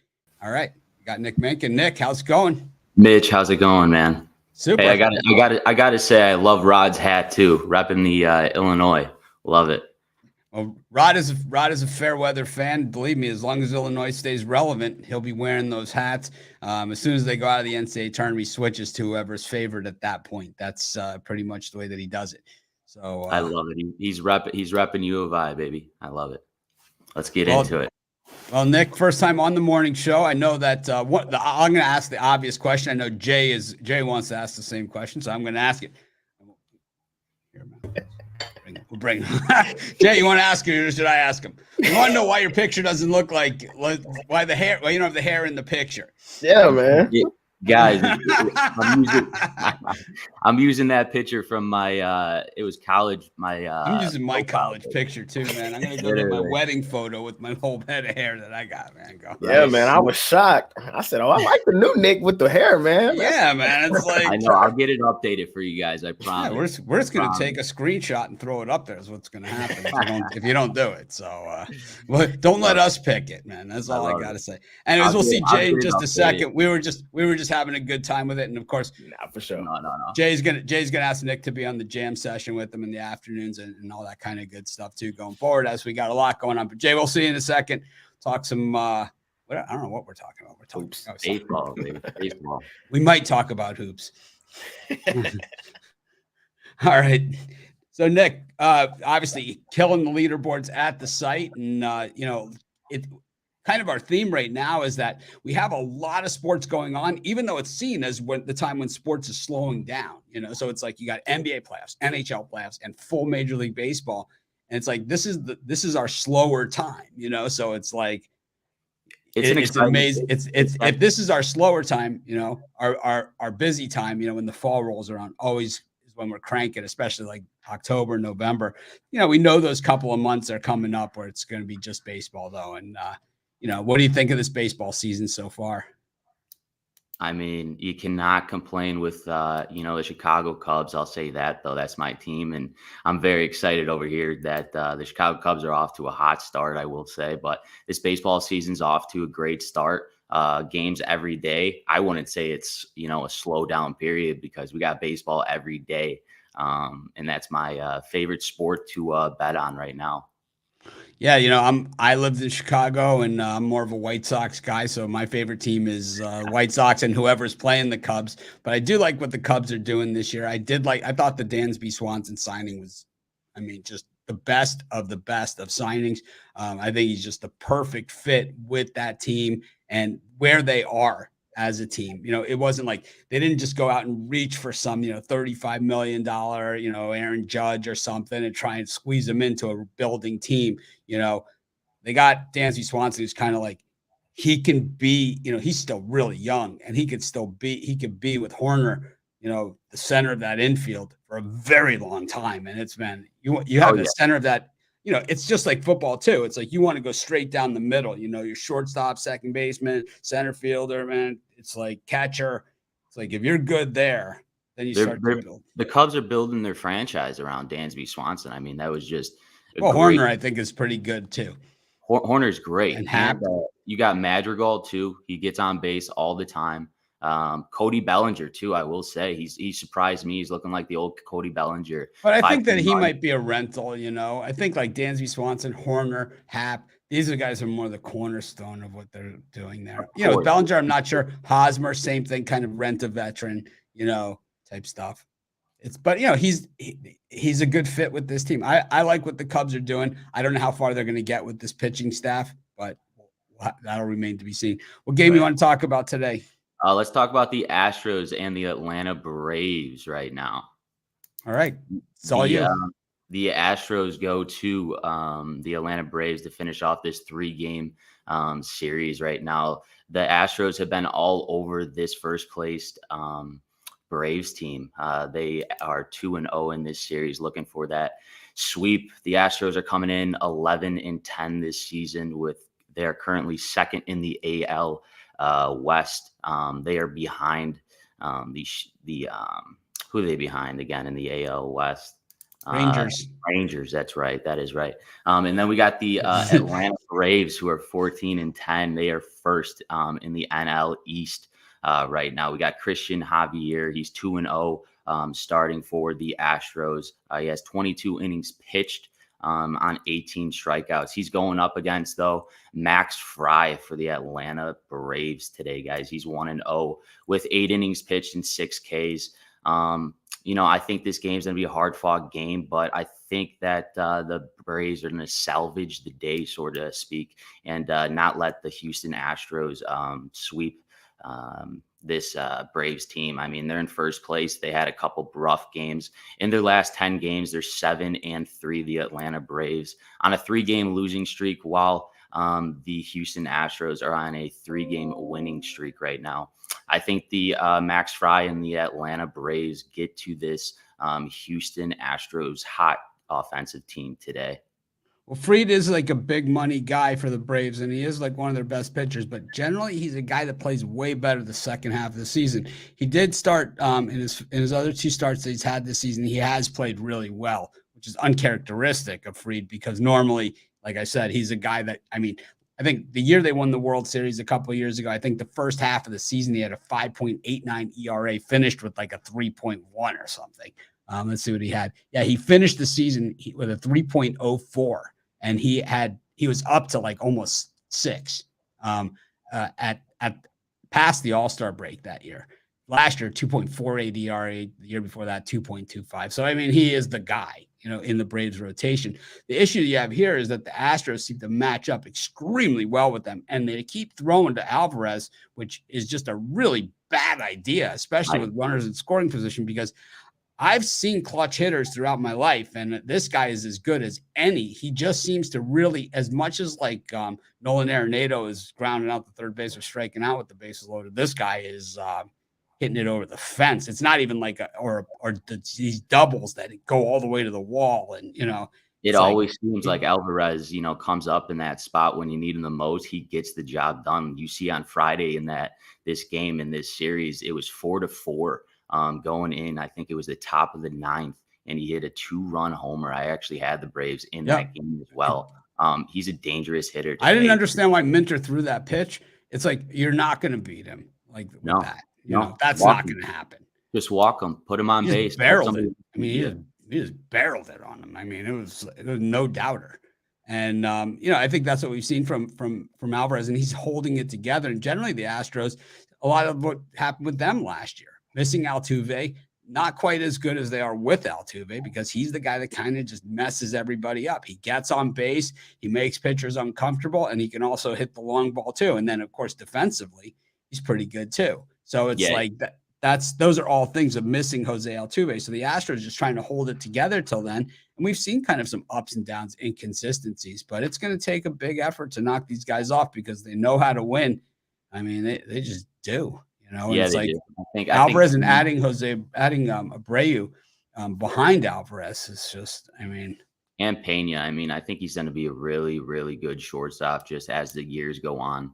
All right, we got Nick Menken. Nick, how's it going? Mitch, how's it going, man? Super. Hey, I gotta say, I love Rod's hat too. Repping the Illinois, love it. Well, Rod is a fair weather fan. Believe me, as long as Illinois stays relevant, he'll be wearing those hats. As soon as they go out of the NCAA tournament, he switches to whoever's favored at that point. That's pretty much the way that he does it. So I love it. He's repping U of I, baby. I love it. Let's get into it. Well, Nick, first time on the morning show. I know that I'm going to ask the obvious question. I know Jay wants to ask the same question, so I'm going to ask it. Here, man. We'll bring him. Jay, you want to ask him, or should I ask him? You want to know why your picture doesn't look like why the hair? Why you don't have the hair in the picture? Yeah, man. Yeah, guys, I'm using that picture from my it was college. I'm using my college picture too, man. I'm gonna go to my wedding photo with my whole head of hair that I got, man. Go. Yeah, man. I was shocked. I said, "Oh, I like the new Nick with the hair, man." Yeah, man. It's like I know. I'll get it updated for you guys. I promise. Yeah, we're just gonna take a screenshot and throw it up there. Is what's gonna happen if you don't do it. So, don't let us pick it, man. That's all I gotta say. Anyways, we'll see Jay in just a second. We were just having a good time with it, and of course, for sure. No. Jay's gonna ask Nick to be on the jam session with him in the afternoons and all that kind of good stuff too going forward, as we got a lot going on. But Jay, we'll see you in a second. Talk some I don't know what we're talking about. We're talking hoops. Baseball, baby. Baseball. We might talk about hoops. All right. So Nick, obviously killing the leaderboards at the site, and it kind of our theme right now is that we have a lot of sports going on, even though it's seen as the time when sports is slowing down, so it's like you got NBA playoffs, NHL playoffs, and full Major League Baseball. And it's like, this is our slower time, so it's like, it's amazing. If this is our slower time, our busy time, when the fall rolls around, always is when we're cranking, especially like October, November, we know those couple of months are coming up where it's going to be just baseball though. And, what do you think of this baseball season so far? I mean, you cannot complain with, the Chicago Cubs. I'll say that, though. That's my team. And I'm very excited over here that the Chicago Cubs are off to a hot start, I will say. But this baseball season's off to a great start. games every day, I wouldn't say it's, a slow down period, because we got baseball every day. And that's my favorite sport to bet on right now. Yeah, I lived in Chicago, and I'm more of a White Sox guy, so my favorite team is White Sox and whoever's playing the Cubs. But I do like what the Cubs are doing this year. I thought the Dansby Swanson signing was, just the best of signings. I think he's just the perfect fit with that team and where they are as a team. It wasn't like they didn't just go out and reach for some, $35 million, Aaron Judge or something and try and squeeze them into a building team. They got Dansby Swanson, who's kind of like, he can be, he's still really young, and he could be with Horner, the center of that infield for a very long time. And it's been, you have the center of that, it's just like football too. It's like, you want to go straight down the middle, your shortstop, second baseman, center fielder, man. It's like catcher. It's like, if you're good there, then you start to build. The Cubs are building their franchise around Dansby Swanson. That was just Horner, I think, is pretty good too. Horner's great. And you got Madrigal too. He gets on base all the time. Cody Bellinger too. I will say he surprised me. He's looking like the old Cody Bellinger. But I think that he might be a rental. I think like Dansby Swanson, Horner, Happ. These are guys who are more the cornerstone of what they're doing there. With Bellinger, I'm not sure. Hosmer, same thing, kind of rent a veteran, type stuff. But he's a good fit with this team. I like what the Cubs are doing. I don't know how far they're going to get with this pitching staff, but that'll remain to be seen. What game you want to talk about today? Let's talk about the Astros and the Atlanta Braves right now. All right. It's all you. The Astros go to the Atlanta Braves to finish off this 3-game series right now. The Astros have been all over this first place Braves team. They are 2-0 in this series, looking for that sweep. The Astros are coming in 11-10 this season. They are currently second in the AL West. They are behind who are they behind again in the AL West? Rangers. That's right. That is right. And then we got the Atlanta Braves, who are 14-10. They are first in the NL East right now. We got Christian Javier. He's 2-0 starting for the Astros. He has 22 innings pitched on 18 strikeouts. He's going up against, though, Max Fry for the Atlanta Braves today, guys. He's 1-0 with 8 innings pitched and 6 Ks. I think this game's going to be a hard-fought game, but I think that the Braves are going to salvage the day, so to speak, and not let the Houston Astros sweep this Braves team. They're in first place. They had a couple rough games. In their last 10 games, they're 7-3, the Atlanta Braves, on a 3-game losing streak, while the Houston Astros are on a 3-game winning streak right now. I think the Max Fry and the Atlanta Braves get to this Houston Astros hot offensive team today. Well, Fried is like a big money guy for the Braves, and he is like one of their best pitchers, but generally he's a guy that plays way better the second half of the season. He did start in his other 2 starts that he's had this season. He has played really well, which is uncharacteristic of Fried, because normally, like I said, he's a guy that, I think the year they won the World Series a couple of years ago, I think the first half of the season, he had a 5.89 ERA, finished with like a 3.1 or something. Let's see what he had. Yeah, he finished the season with a 3.04, and he was up to like almost 6 at past the All-Star break that year. Last year, 2.48 ERA. The year before that, 2.25. So, he is the guy, in the Braves rotation. The issue you have here is that the Astros seem to match up extremely well with them, and they keep throwing to Alvarez, which is just a really bad idea, especially with runners in scoring position, because I've seen clutch hitters throughout my life, and this guy is as good as any. He just seems to really, as much as like Nolan Arenado is grounding out the third base or striking out with the bases loaded, this guy is hitting it over the fence. It's not even like these doubles that go all the way to the wall, and it always seems like Alvarez, comes up in that spot when you need him the most. He gets the job done. You see on Friday in this game in this series, it was 4-4. Going in, I think it was the top of the 9th, and he hit a 2-run homer. I actually had the Braves in that game as well. He's a dangerous hitter today. I didn't understand why Minter threw that pitch. It's like you're not going to beat him like with No, that. That's walk not him. going to happen. Just walk him, put him on base. Barreled it. I mean, he just barreled it on him. I mean, it was no doubter. And I think that's what we've seen from Alvarez, and he's holding it together. And generally, the Astros, a lot of what happened with them last year, missing Altuve, not quite as good as they are with Altuve, because he's the guy that kind of just messes everybody up. He gets on base, he makes pitchers uncomfortable, and he can also hit the long ball too. And then, of course, defensively, he's pretty good too. So it's like that. Those are all things of missing Jose Altuve. So the Astros just trying to hold it together till then. And we've seen kind of some ups and downs, inconsistencies, but it's going to take a big effort to knock these guys off because they know how to win. I mean, they just do, And it's like Alvarez and adding Abreu behind Alvarez is just, and Pena. I think he's going to be a really, really good shortstop just as the years go on.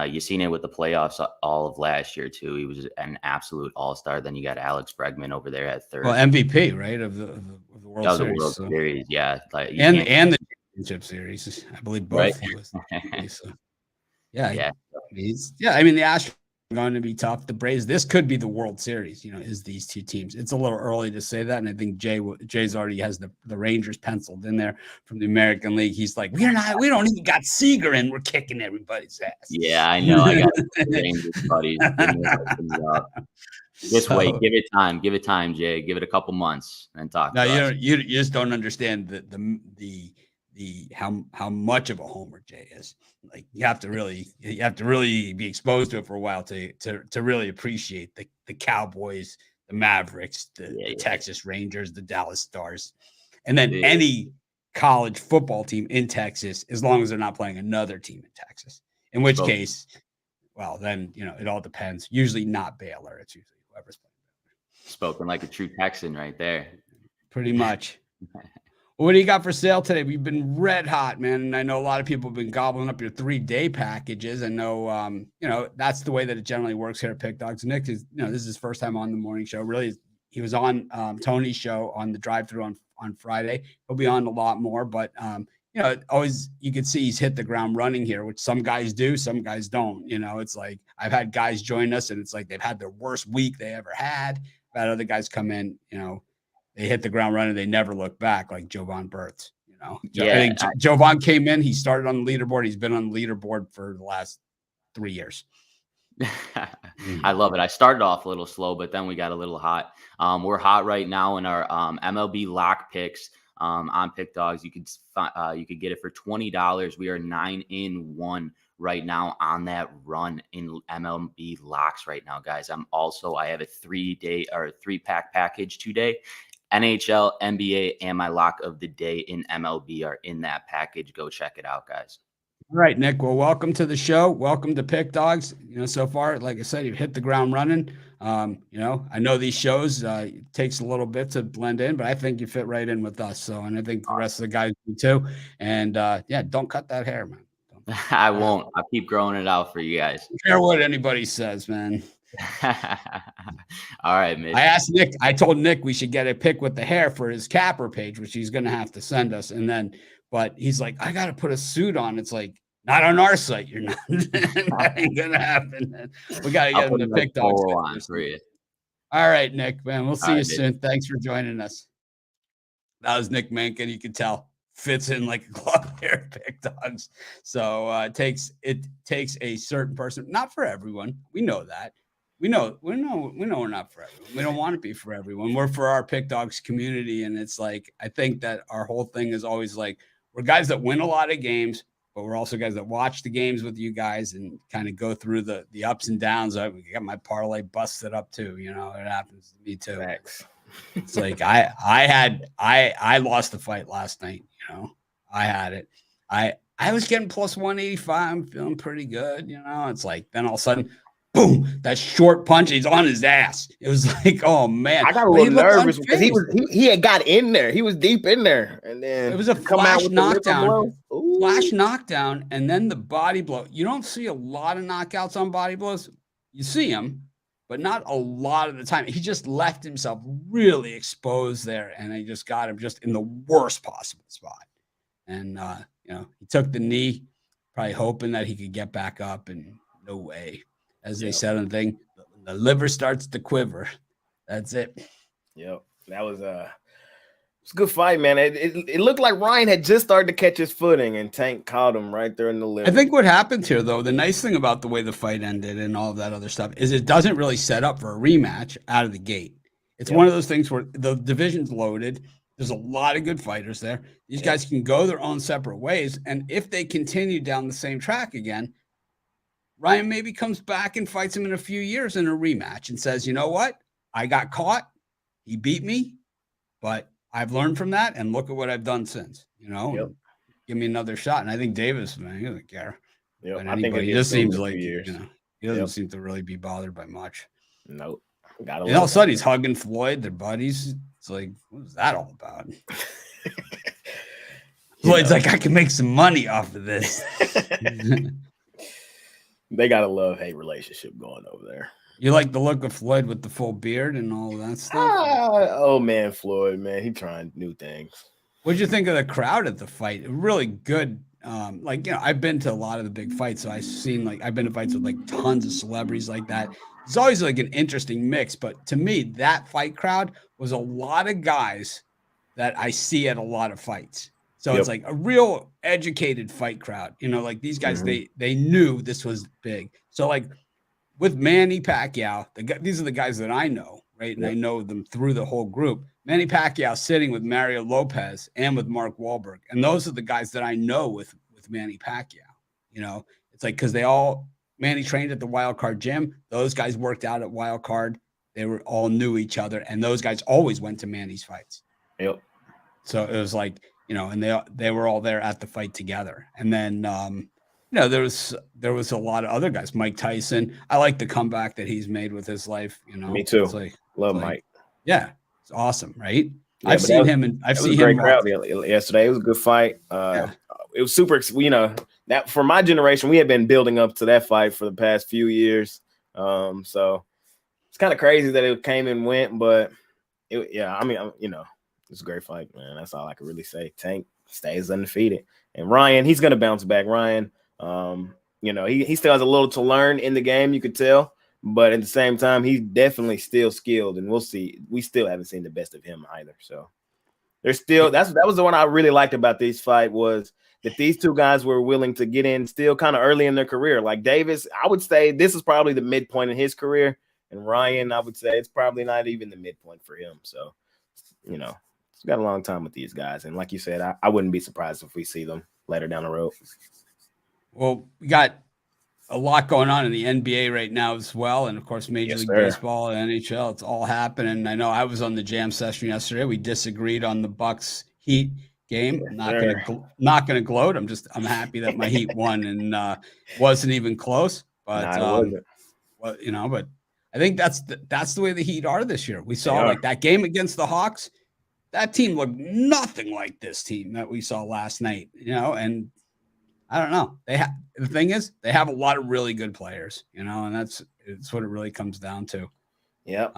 You've seen it with the playoffs all of last year, too. He was an absolute all-star. Then you got Alex Bregman over there at third. Well, MVP, right, of the World Series. The World Series, yeah. And the Championship Series. I believe both. Right? So, yeah. The Astros are going to be tough. The Braves, this could be the World Series, is these two teams. It's a little early to say that, and I think Jay's already has the Rangers penciled in there from the American League. He's like, we don't even got Seager in. We're kicking everybody's ass. Yeah, I know. I got Rangers buddies. Just wait. Give it time, Jay. Give it a couple months and talk. No, you just don't understand the how much of a homer Jay is. Like you have to really be exposed to it for a while to really appreciate the Cowboys, the Mavericks, the Texas Rangers, the Dallas Stars, and then any college football team in Texas, as long as they're not playing another team in Texas. In which case, well, then it all depends. Usually not Baylor. It's usually whoever's playing Baylor. Spoken like a true Texan right there. Pretty much. What do you got for sale today? We've been red hot, man. And I know a lot of people have been gobbling up your 3-day packages. I know, that's the way that it generally works here at Pick Dogs. Nick is, this is his first time on the morning show. Really, he was on Tony's show on the drive-thru on Friday. He'll be on a lot more, but always you can see he's hit the ground running here, which some guys do, some guys don't. It's like I've had guys join us, and it's like they've had their worst week they ever had. I've had other guys come in, they hit the ground running. They never look back, like Jovan Bertz. I think Jovan came in. He started on the leaderboard. He's been on the leaderboard for the last 3 years. I love it. I started off a little slow, but then we got a little hot. We're hot right now in our MLB lock picks on Pick Dogs. You could get it for $20. We are 9-1 right now on that run in MLB locks right now, guys. I have a 3-day or 3-pack package today. NHL, NBA, and my lock of the day in MLB are in that package. Go check it out, guys. All right, Nick. Well, welcome to the show. Welcome to Pick Dogs. So far, like I said, you've hit the ground running. I know these shows it takes a little bit to blend in, but I think you fit right in with us. So, and I think the rest of the guys do too. And don't cut that hair, man. I won't. I'll keep growing it out for you guys. I don't care what anybody says, man. All right, Mitch. I told Nick we should get a pic with the hair for his capper page, which he's going to have to send us. But he's like, I got to put a suit on. It's like, not on our site. You're not. That ain't going to happen. Man. We got to get him to Pick Dogs on for you. All right, Nick, man. We'll see you soon. Thanks for joining us. That was Nick Menken. You can tell fits in like a glove here at Pick Dogs. So it takes a certain person, not for everyone. We know that. We know we're not for everyone. We don't want to be for everyone. We're for our Pick Dogs community. And it's like, I think that our whole thing is always like, we're guys that win a lot of games, but we're also guys that watch the games with you guys and kind of go through the ups and downs. I got my parlay busted up too. It happens to me too. Thanks. It's like I lost the fight last night. I had it. I was getting plus 185. I'm feeling pretty good. It's like then all of a sudden, boom, that short punch. He's on his ass. It was like, oh man, I got a little nervous because he had got in there. He was deep in there, and then it was a flash knockdown. Flash knockdown, and then the body blow. You don't see a lot of knockouts on body blows. You see them, but not a lot of the time. He just left himself really exposed there, and they just got him just in the worst possible spot. And he took the knee, probably hoping that he could get back up and No way. As they said on the thing, the liver starts to quiver. That's it. Yep. That was it's a good fight, man. It looked like Ryan had just started to catch his footing, and Tank caught him right there in the liver. I think what happened here, though, the nice thing about the way the fight ended and all of that other stuff is it doesn't really set up for a rematch out of the gate. It's one of those things where the division's loaded. There's a lot of good fighters there. These guys can go their own separate ways. And if they continue down the same track again, Ryan maybe comes back and fights him in a few years in a rematch and says, you know what? I got caught. He beat me, but I've learned from that. And look at what I've done since, give me another shot. And I think Davis, man, he doesn't care. Yep. I think he just seems like, he doesn't seem to really be bothered by much. Nope. And all of a sudden he's hugging Floyd, their buddies. It's like, what was that all about? Floyd's like, I can make some money off of this. They got a love-hate relationship going over there. You like the look of Floyd with the full beard and all that stuff? Oh, man, Floyd, man. He trying new things. What'd you think of the crowd at the fight? Really good. I've been to a lot of the big fights, so I've been to fights with like tons of celebrities like that. It's always like an interesting mix, but to me, that fight crowd was a lot of guys that I see at a lot of fights. So it's like a real educated fight crowd. Like these guys, they knew this was big. So like with Manny Pacquiao, these are the guys that I know, right? And I know them through the whole group. Manny Pacquiao sitting with Mario Lopez and with Mark Wahlberg. And those are the guys that I know with Manny Pacquiao. It's like, because Manny trained at the Wild Card gym. Those guys worked out at Wild Card. They all knew each other. And those guys always went to Manny's fights. Yep. So it was like, and they were all there at the fight together. And then, there was a lot of other guys. Mike Tyson. I like the comeback that he's made with his life. Me too. Love Mike. Yeah, it's awesome, right? Yeah, I've seen him, and I've seen him. Great crowd yesterday. It was a good fight. It was super. That for my generation, we had been building up to that fight for the past few years. So it's kind of crazy that it came and went, but it's a great fight, man. That's all I can really say. Tank stays undefeated, and Ryan, he's gonna bounce back. Ryan, he still has a little to learn in the game, you could tell, but at the same time, he's definitely still skilled, and we'll see. We still haven't seen the best of him either. So there's still that was the one I really liked about this fight, was that these two guys were willing to get in still kind of early in their career. Like Davis, I would say this is probably the midpoint in his career, and Ryan, I would say it's probably not even the midpoint for him. So it's got a long time with these guys, and like you said, I wouldn't be surprised if we see them later down the road. Well, we got a lot going on in the NBA right now as well, and of course Major League Baseball and NHL. It's all happening. I know I was on the jam session yesterday. We disagreed on the Bucks Heat game. I'm not gonna gloat. I'm happy that my Heat won and wasn't even close. But but I think that's the way the Heat are this year. We saw like that game against the Hawks. That team looked nothing like this team that we saw last night, and I don't know. The thing is, they have a lot of really good players, and it's what it really comes down to. Yeah.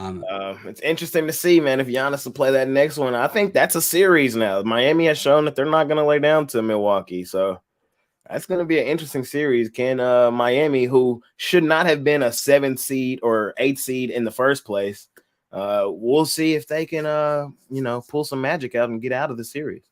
It's interesting to see, man, if Giannis will play that next one. I think that's a series now. Miami has shown that they're not going to lay down to Milwaukee. So that's going to be an interesting series. Can Miami, who should not have been a 7th seed or 8th seed in the first place, we'll see if they can, pull some magic out and get out of the series.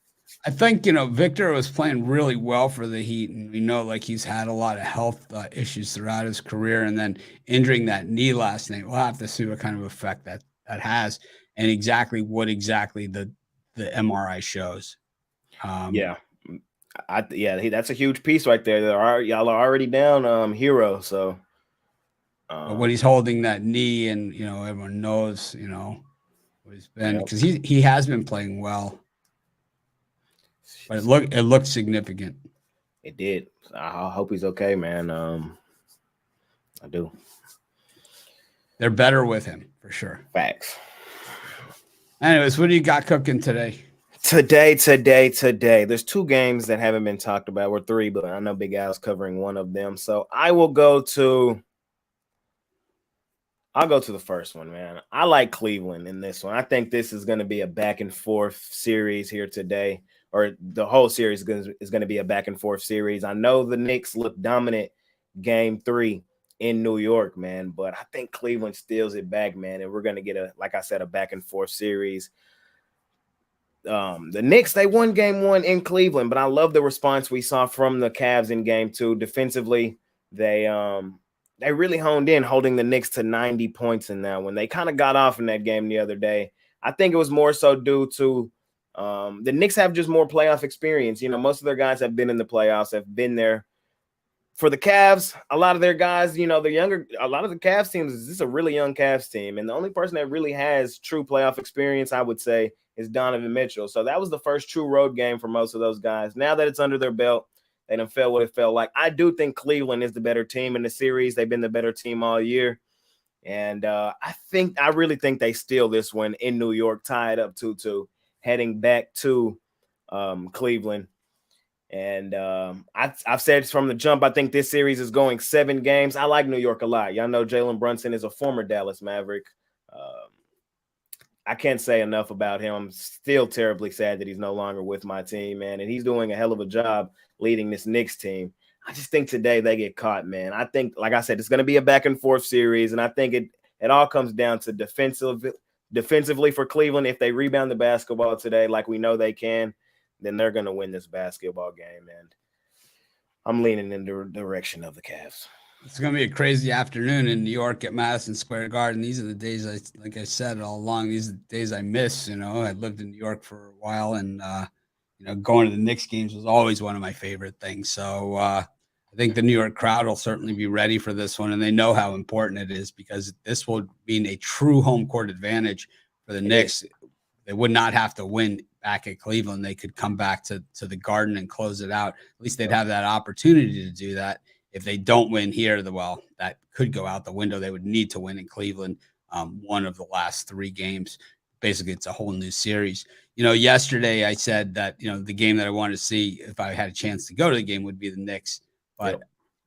I think, Victor was playing really well for the Heat, and we know like he's had a lot of health issues throughout his career, and then injuring that knee last night. We'll have to see what kind of effect that has, and what the MRI shows. That's a huge piece right there. Y'all are already down Hero, so. But when he's holding that knee, and everyone knows, what he's been, because he has been playing well. But it looked significant. It did. I hope he's okay, man. I do. They're better with him for sure. Facts. Anyways, what do you got cooking today? Today. There's 2 games that haven't been talked about. Or 3, but I know Big Al's covering one of them. So I'll go to the first one, man. I like Cleveland in this one. I think this is going to be a back and forth series here today. Or the whole series is going to be a back and forth series. I know the Knicks looked dominant game 3 in New York, man. But I think Cleveland steals it back, man. And we're going to get like I said, a back and forth series. The Knicks, they won game 1 in Cleveland, but I love the response we saw from the Cavs in game 2. Defensively, they really honed in, holding the Knicks to 90 points in that one. They kind of got off in that game the other day. I think it was more so due to the Knicks have just more playoff experience. You know, most of their guys have been in the playoffs, have been there. For the Cavs, a lot of their guys, you know, a lot of the Cavs teams, this is a really young Cavs team. And the only person that really has true playoff experience, I would say, is Donovan Mitchell. So that was the first true road game for most of those guys. Now that it's under their belt, they done felt what it felt like. I do think Cleveland is the better team in the series. They've been the better team all year. And I really think they steal this one in New York, tie it up 2-2, heading back to Cleveland. And I've said from the jump, I think this series is going 7 games. I like New York a lot. Y'all know Jalen Brunson is a former Dallas Maverick. I can't say enough about him. I'm still terribly sad that he's no longer with my team, man. And he's doing a hell of a job leading this Knicks team. I just think today they get caught, man. I think, like I said, it's going to be a back and forth series. And I think it all comes down to defensively for Cleveland. If they rebound the basketball today, like we know they can, then they're going to win this basketball game. And I'm leaning in the direction of the Cavs. It's going to be a crazy afternoon in New York at Madison Square Garden. These are the days, like I said all along, these are the days I miss. You know, I lived in New York for a while, and, you know, going to the Knicks games was always one of my favorite things. So I think the New York crowd will certainly be ready for this one, and they know how important it is because this will mean a true home court advantage for the Knicks. They would not have to win back at Cleveland. They could come back to the Garden and close it out. At least they'd have that opportunity to do that. If they don't win here, that could go out the window. They would need to win in Cleveland one of the last 3 games. Basically, it's a whole new series. You know, yesterday I said that, you know, the game that I wanted to see if I had a chance to go to the game would be the Knicks. But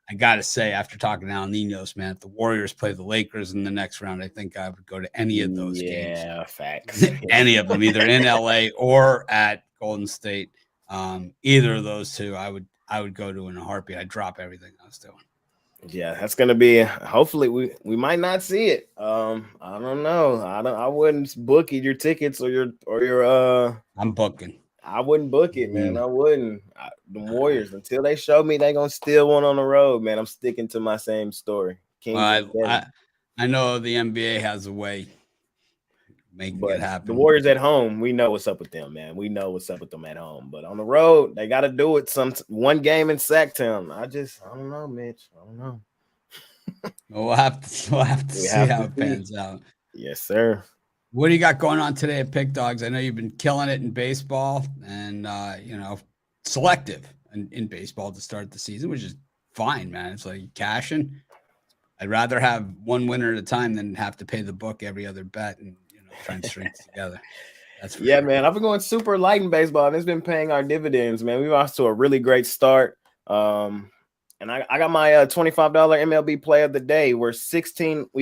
I got to say, after talking to Al Ninos, man, if the Warriors play the Lakers in the next round, I think I would go to any of those games. Yeah, facts. Any of them, either in LA or at Golden State. Either of those two, I would go to in a heartbeat. I'd drop everything I was doing. Yeah, that's gonna be. Hopefully, we might not see it. I don't know. I wouldn't book your tickets or your. I'm booking. I wouldn't book it, man. I wouldn't. The Warriors, until they show me they gonna steal one on the road, man. I'm sticking to my same story. I know the NBA has a way making it happen. The Warriors at home, we know what's up with them, man. We know what's up with them at home. But on the road, they got to do it one game in Sacktown. I don't know, Mitch. I don't know. We'll have to see how it pans out. Yes, sir. What do you got going on today at Pick Dogs? I know you've been killing it in baseball and, you know, selective in baseball to start the season, which is fine, man. It's like cashing. I'd rather have one winner at a time than have to pay the book every other bet and, you know, try and string it together. That's for sure. Man. I've been going super light in baseball, and it's been paying our dividends, man. We've off to a really great start. And I got my $25 MLB play of the day. We've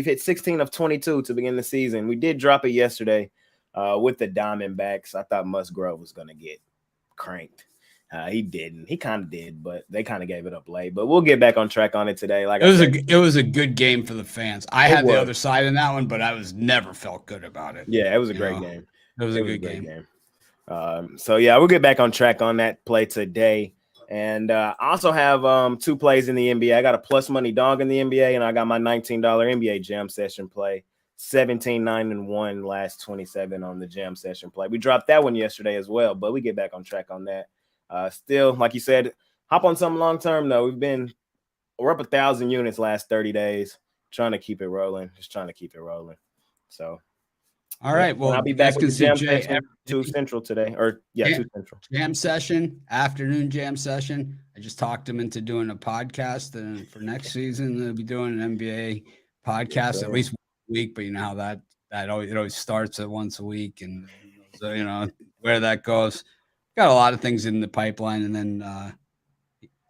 hit 16 of 22 to begin the season. We did drop it yesterday with the Diamondbacks. I thought Musgrove was going to get cranked. He didn't. He kind of did, but they kind of gave it up late. But we'll get back on track on it today. Like it was a good game for the fans. I had the other side in that one, but I never felt good about it. Yeah, it was a great game. It was a good game. So yeah, we'll get back on track on that play today. And I also have 2 plays in the NBA. I got a plus money dog in the NBA, and I got my $19 NBA jam session play. 17-9-1 last 27 on the jam session play. We dropped that one yesterday as well, but we get back on track on that. Still, like you said, hop on something long term though. We're up 1,000 units last 30 days. Trying to keep it rolling. So. All right. Well, I'll be back with the jam session 2 Central today. 2 Central. Jam session, afternoon jam session. I just talked him into doing a podcast, and for next season they'll be doing an NBA podcast at least once a week. But you know how that always starts at once a week, and so you know where that goes. Got a lot of things in the pipeline, and then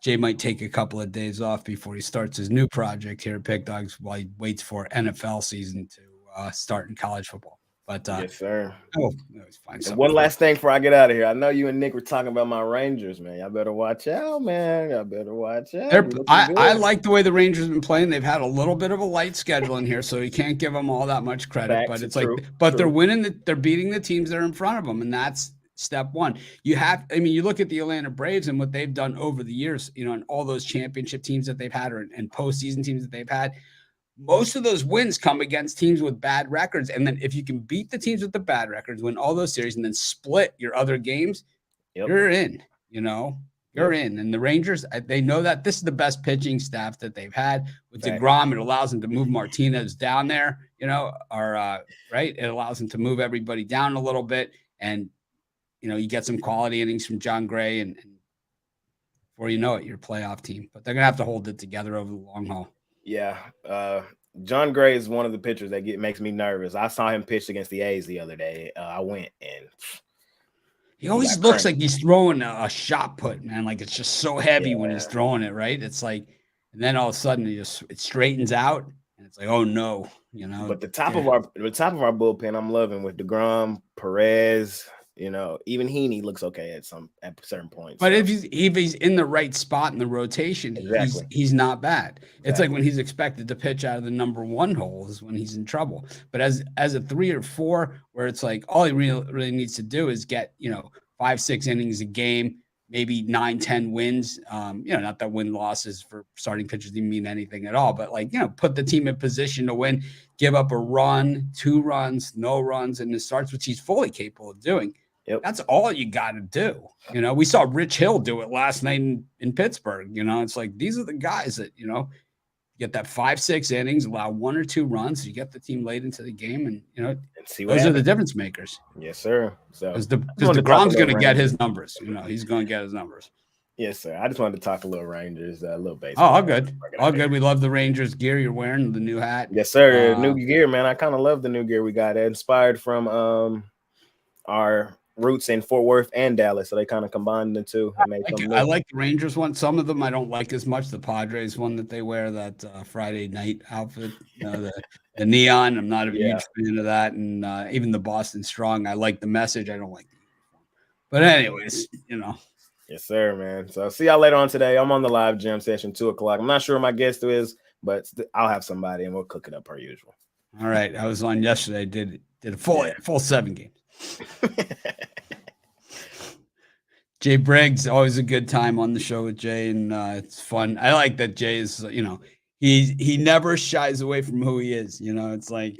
Jay might take a couple of days off before he starts his new project here at Pick Dogs while he waits for NFL season to start in college football. But yes, sir. oh, always find And something. one last thing before I get out of here. I know you and Nick were talking about my Rangers, man. Y'all better watch out, man. Y'all better watch out. I like the way the Rangers have been playing. They've had a little bit of a light schedule in here, so you can't give them all that much credit. Facts, but it's true, but they're winning. They're beating the teams that are in front of them, and that's step one. You look at the Atlanta Braves and what they've done over the years, and all those championship teams that they've had and postseason teams that they've had. Most of those wins come against teams with bad records. And then if you can beat the teams with the bad records, win all those series, and then split your other games, you're in, you're in. And the Rangers, they know that this is the best pitching staff that they've had. With DeGrom, it allows them to move Martinez down there, right? It allows them to move everybody down a little bit. And, you get some quality innings from John Gray. And before you know it, you're a playoff team. But they're going to have to hold it together over the long haul. Yeah, John Gray is one of the pitchers that makes me nervous. I saw him pitch against the A's the other day. I went and he always looks like he's throwing a shot put, man. Like it's just so heavy when he's throwing it, right? It's like, and then all of a sudden it straightens out, and it's like, oh no, But the top of our bullpen, I'm loving with DeGrom, Perez. Even Heaney looks okay at certain points. But if he's in the right spot in the rotation, he's not bad. Exactly. It's like when he's expected to pitch out of the number one hole is when he's in trouble. But as a 3 or 4, where it's like all he really needs to do is get 5-6 innings a game, maybe 9-10 wins. Not that win losses for starting pitchers didn't mean anything at all, but put the team in position to win, give up a run, 2 runs, no runs, and it starts, which he's fully capable of doing. Yep. That's all you got to do. We saw Rich Hill do it last night in Pittsburgh. It's like these are the guys that, get that 5-6 innings, allow 1 or 2 runs, you get the team late into the game, and and see those are the difference makers. Yes, sir. So because DeGrom's going to get his numbers. He's going to get his numbers. Yes, sir. I just wanted to talk a little Rangers, a little baseball. Oh, all good. All good. We love the Rangers gear you're wearing, the new hat. Yes, sir. New gear, man. I kind of love the new gear we got. Inspired from our roots in Fort Worth and Dallas, so they kind of combined the two. I like the Rangers one. Some of them I don't like as much. The Padres one that they wear, that Friday night outfit, the neon. I'm not a huge fan of that, and even the Boston Strong. I like the message. I don't like the uniform. But anyways, Yes, sir, man. So see y'all later on today. I'm on the live jam session 2:00. I'm not sure who my guest is, but I'll have somebody and we'll cook it up per usual. All right, I was on yesterday. Did a full 7 games. Jay Briggs, always a good time on the show with Jay, and it's fun. I like that Jay is, he never shies away from who he is. It's like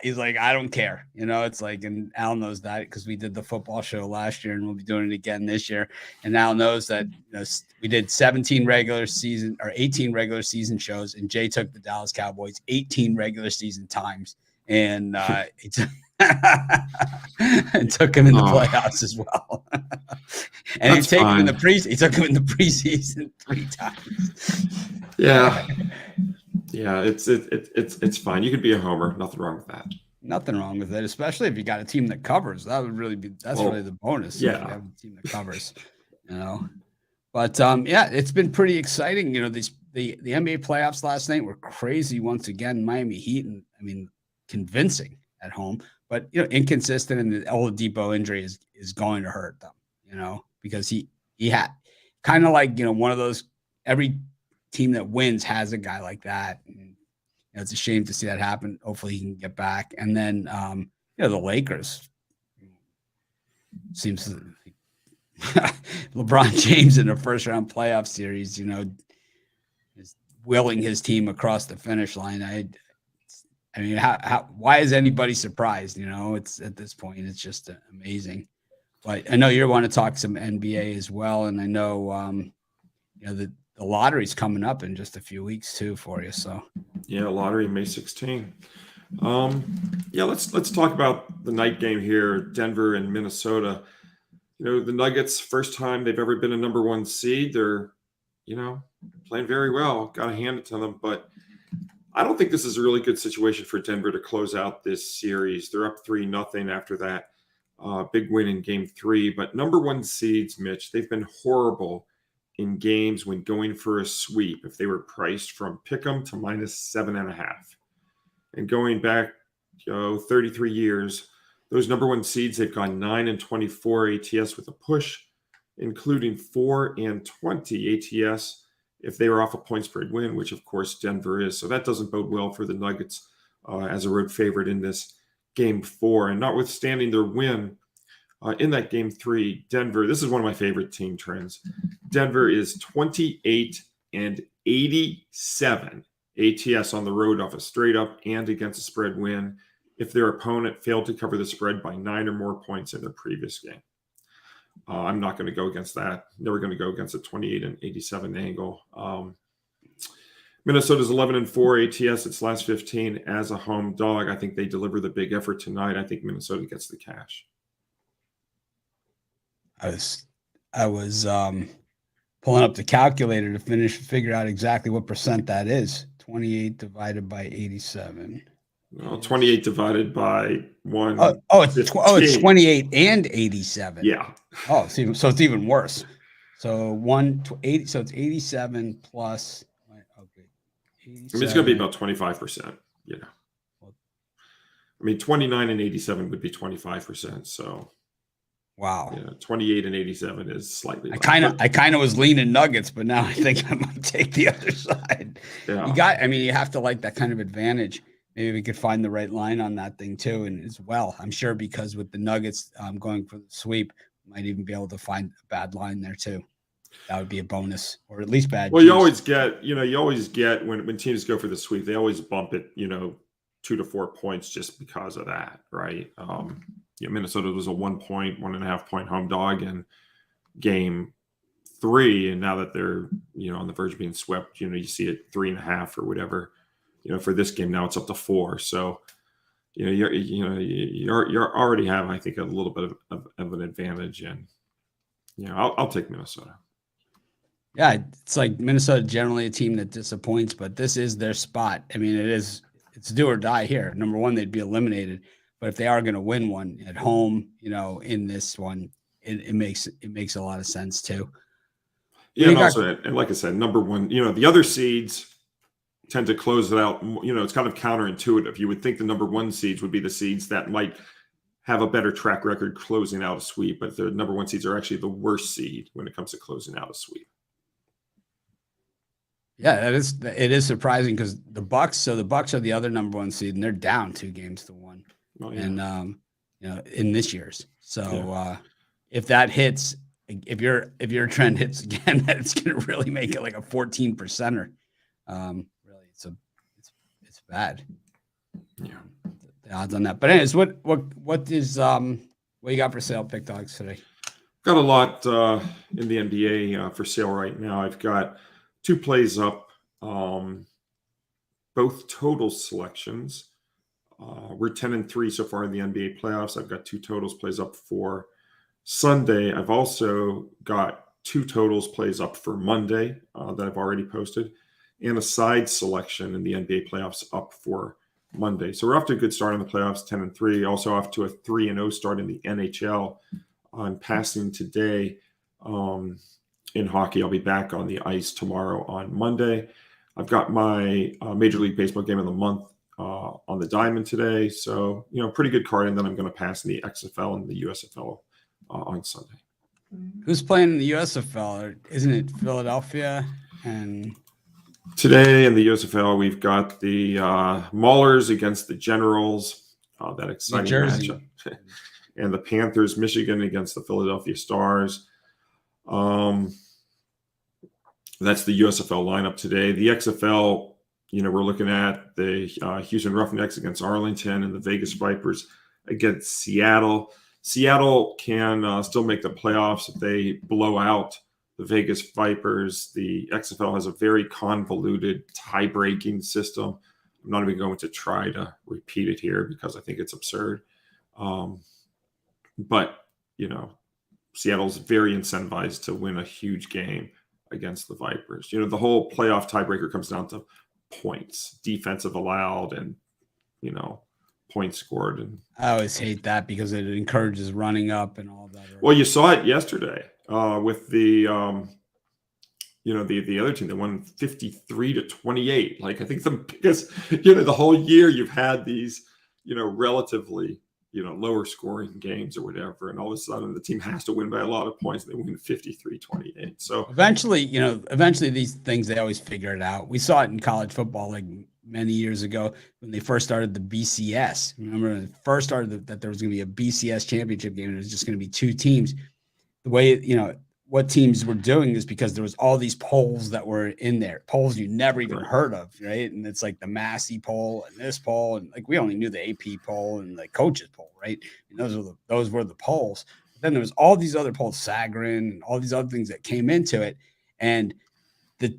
he's like, I don't care. It's like, and Al knows that because we did the football show last year, and we'll be doing it again this year. And Al knows that we did 18 regular season shows, and Jay took the Dallas Cowboys 18 regular season times, and and took him in the playoffs as well. And he took him in the preseason 3 times. Yeah. Yeah, it's fine. You could be a homer. Nothing wrong with that. Nothing wrong with it, especially if you got a team that covers. That would really be really the bonus. Yeah, if you have a team that covers. But it's been pretty exciting. The NBA playoffs last night were crazy once again. Miami Heat, and convincing at home, but inconsistent, and the Oladipo injury is going to hurt them. Because he had kind of like one of those, every team that wins has a guy like that. And, it's a shame to see that happen. Hopefully he can get back. And then the Lakers seems to LeBron James in a first round playoff series, is willing his team across the finish line. I mean, why is anybody surprised? It's at this point, it's just amazing. But I know you want to talk some NBA as well, and I know the lottery's coming up in just a few weeks too for you. So yeah, lottery May 16. Let's talk about the night game here, Denver and Minnesota. The Nuggets, first time they've ever been a number 1 seed. They're playing very well. Got to hand it to them, but I don't think this is a really good situation for Denver to close out this series. They're up 3-0 after that big win in game 3. But number 1 seeds, Mitch, they've been horrible in games when going for a sweep if they were priced from pick 'em to -7.5. And going back 33 years, those number one seeds, they've gone 9-24 ATS with a push, including 4-20 ATS if they were off a point spread win, which of course Denver is. So that doesn't bode well for the Nuggets as a road favorite in this game 4. And notwithstanding their win in that game 3, Denver, this is one of my favorite team trends. Denver is 28-87 ATS on the road off a straight up and against a spread win if their opponent failed to cover the spread by 9 or more points in their previous game. I'm not going to go against that. Never going to go against a 28-87 angle. Minnesota's 11-4 ATS its last 15 as a home dog. I think they deliver the big effort tonight. I think Minnesota gets the cash. I was pulling up the calculator to figure out exactly what percent that is. 28 divided by 87. Well, 28 divided by 1. It's 28 and 87. Yeah. Oh, so it's even worse. So 180. So it's 87 plus. Okay. 87. I mean, it's going to be about 25%. You know. I mean, 29 and 87 would be 25%. So. Wow. Yeah, 28 and 87 is slightly. I kind of was leaning Nuggets, but now I think I might take the other side. Yeah. You have to like that kind of advantage. Maybe we could find the right line on that thing too, and as well, I'm sure because with the Nuggets going for the sweep, might even be able to find a bad line there too. That would be a bonus, or at least bad. Well, juice. you always get when teams go for the sweep, they always bump it, 2 to 4 points just because of that, right? Minnesota was a 1.5 point home dog in game 3, and now that they're on the verge of being swept, you see it 3.5 or whatever. For this game now it's up to 4. So you already have, I think, a little bit of an advantage, and I'll take Minnesota. Yeah, it's like Minnesota generally a team that disappoints, but this is their spot. I mean, it's do or die here. Number one, they'd be eliminated. But if they are going to win one at home, in this one, it makes a lot of sense too. Yeah, and also, and like I said, number one, the other seeds tend to close it out. It's kind of counterintuitive. You would think the number one seeds would be the seeds that might have a better track record closing out a sweep, but the number one seeds are actually the worst seed when it comes to closing out a sweep. Yeah, it is surprising because the Bucks. So the Bucks are the other number one seed, and they're down 2-1. Oh, yeah. And in this year's. So if that hits, if your trend hits again, that's going to really make it like a 14%er. Really, it's bad. Yeah, the odds on that. But anyways, what you got for sale, Pick Dogs, today? Got a lot in the NBA for sale right now. I've got 2 plays up, both total selections. We're 10-3 so far in the NBA playoffs. I've got 2 totals plays up for Sunday. I've also got 2 totals plays up for Monday that I've already posted, and a side selection in the NBA playoffs up for Monday. So we're off to a good start in the playoffs, 10-3. Also off to a 3-0 start in the NHL. I'm passing today in hockey. I'll be back on the ice tomorrow on Monday. I've got my Major League Baseball game of the month on the diamond today. So, pretty good card. And then I'm going to pass in the XFL and the USFL on Sunday. Who's playing in the USFL? Isn't it Philadelphia? And today in the USFL, we've got the Maulers against the Generals. That exciting matchup. And the Panthers, Michigan against the Philadelphia Stars. That's the USFL lineup today. The XFL, we're looking at the Houston Roughnecks against Arlington and the Vegas Vipers against Seattle. Seattle can still make the playoffs if they blow out the Vegas Vipers. The XFL has a very convoluted tie-breaking system. I'm not even going to try to repeat it here because I think it's absurd. But, Seattle's very incentivized to win a huge game against the Vipers. The whole playoff tiebreaker comes down to points, defensive allowed, and points scored. And I always hate that because it encourages running up and all that. Well, you saw it yesterday with the the other team that won 53-28. Like, I think the biggest, the whole year you've had these relatively, lower scoring games or whatever. And all of a sudden the team has to win by a lot of points. And they win 53-28. So eventually these things, they always figure it out. We saw it in college football, like many years ago when they first started the BCS. Remember when it first started that there was going to be a BCS championship game and it was just going to be two teams. The way, what teams were doing is because there was all these polls that were in there, polls you never even heard of, right? And it's like the Massey poll and this poll, and like we only knew the AP poll and the coaches poll, right? And those were the polls. But then there was all these other polls, Sagarin, and all these other things that came into it, and the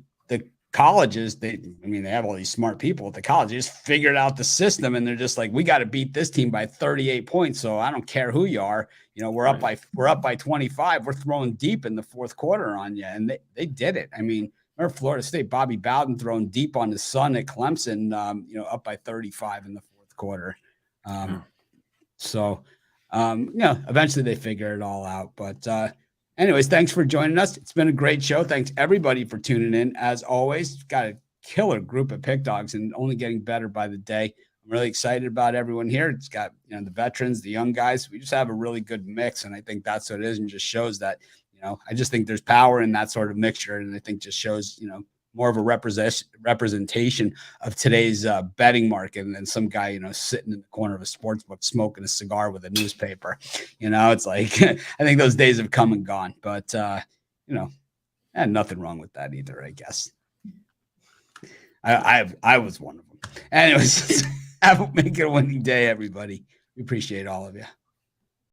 colleges, they have all these smart people at the college. They just figured out the system, and they're just like, we got to beat this team by 38 points. So I don't care who you are. We're up by 25. We're throwing deep in the fourth quarter on you, and they did it. I mean, remember Florida State, Bobby Bowden throwing deep on his son at Clemson, up by 35 in the fourth quarter. Eventually they figure it all out, but. Anyways, thanks for joining us. It's been a great show. Thanks everybody for tuning in. As always, got a killer group of pick dogs and only getting better by the day. I'm really excited about everyone here. It's got the veterans, the young guys. We just have a really good mix, and I think that's what it is, and just shows that I just think there's power in that sort of mixture, and I think just shows more of a representation of today's betting market than some guy, sitting in the corner of a sports book smoking a cigar with a newspaper. It's like I think those days have come and gone, but and nothing wrong with that either, I guess. I was one of them. Anyways, make it a winning day, everybody. We appreciate all of you.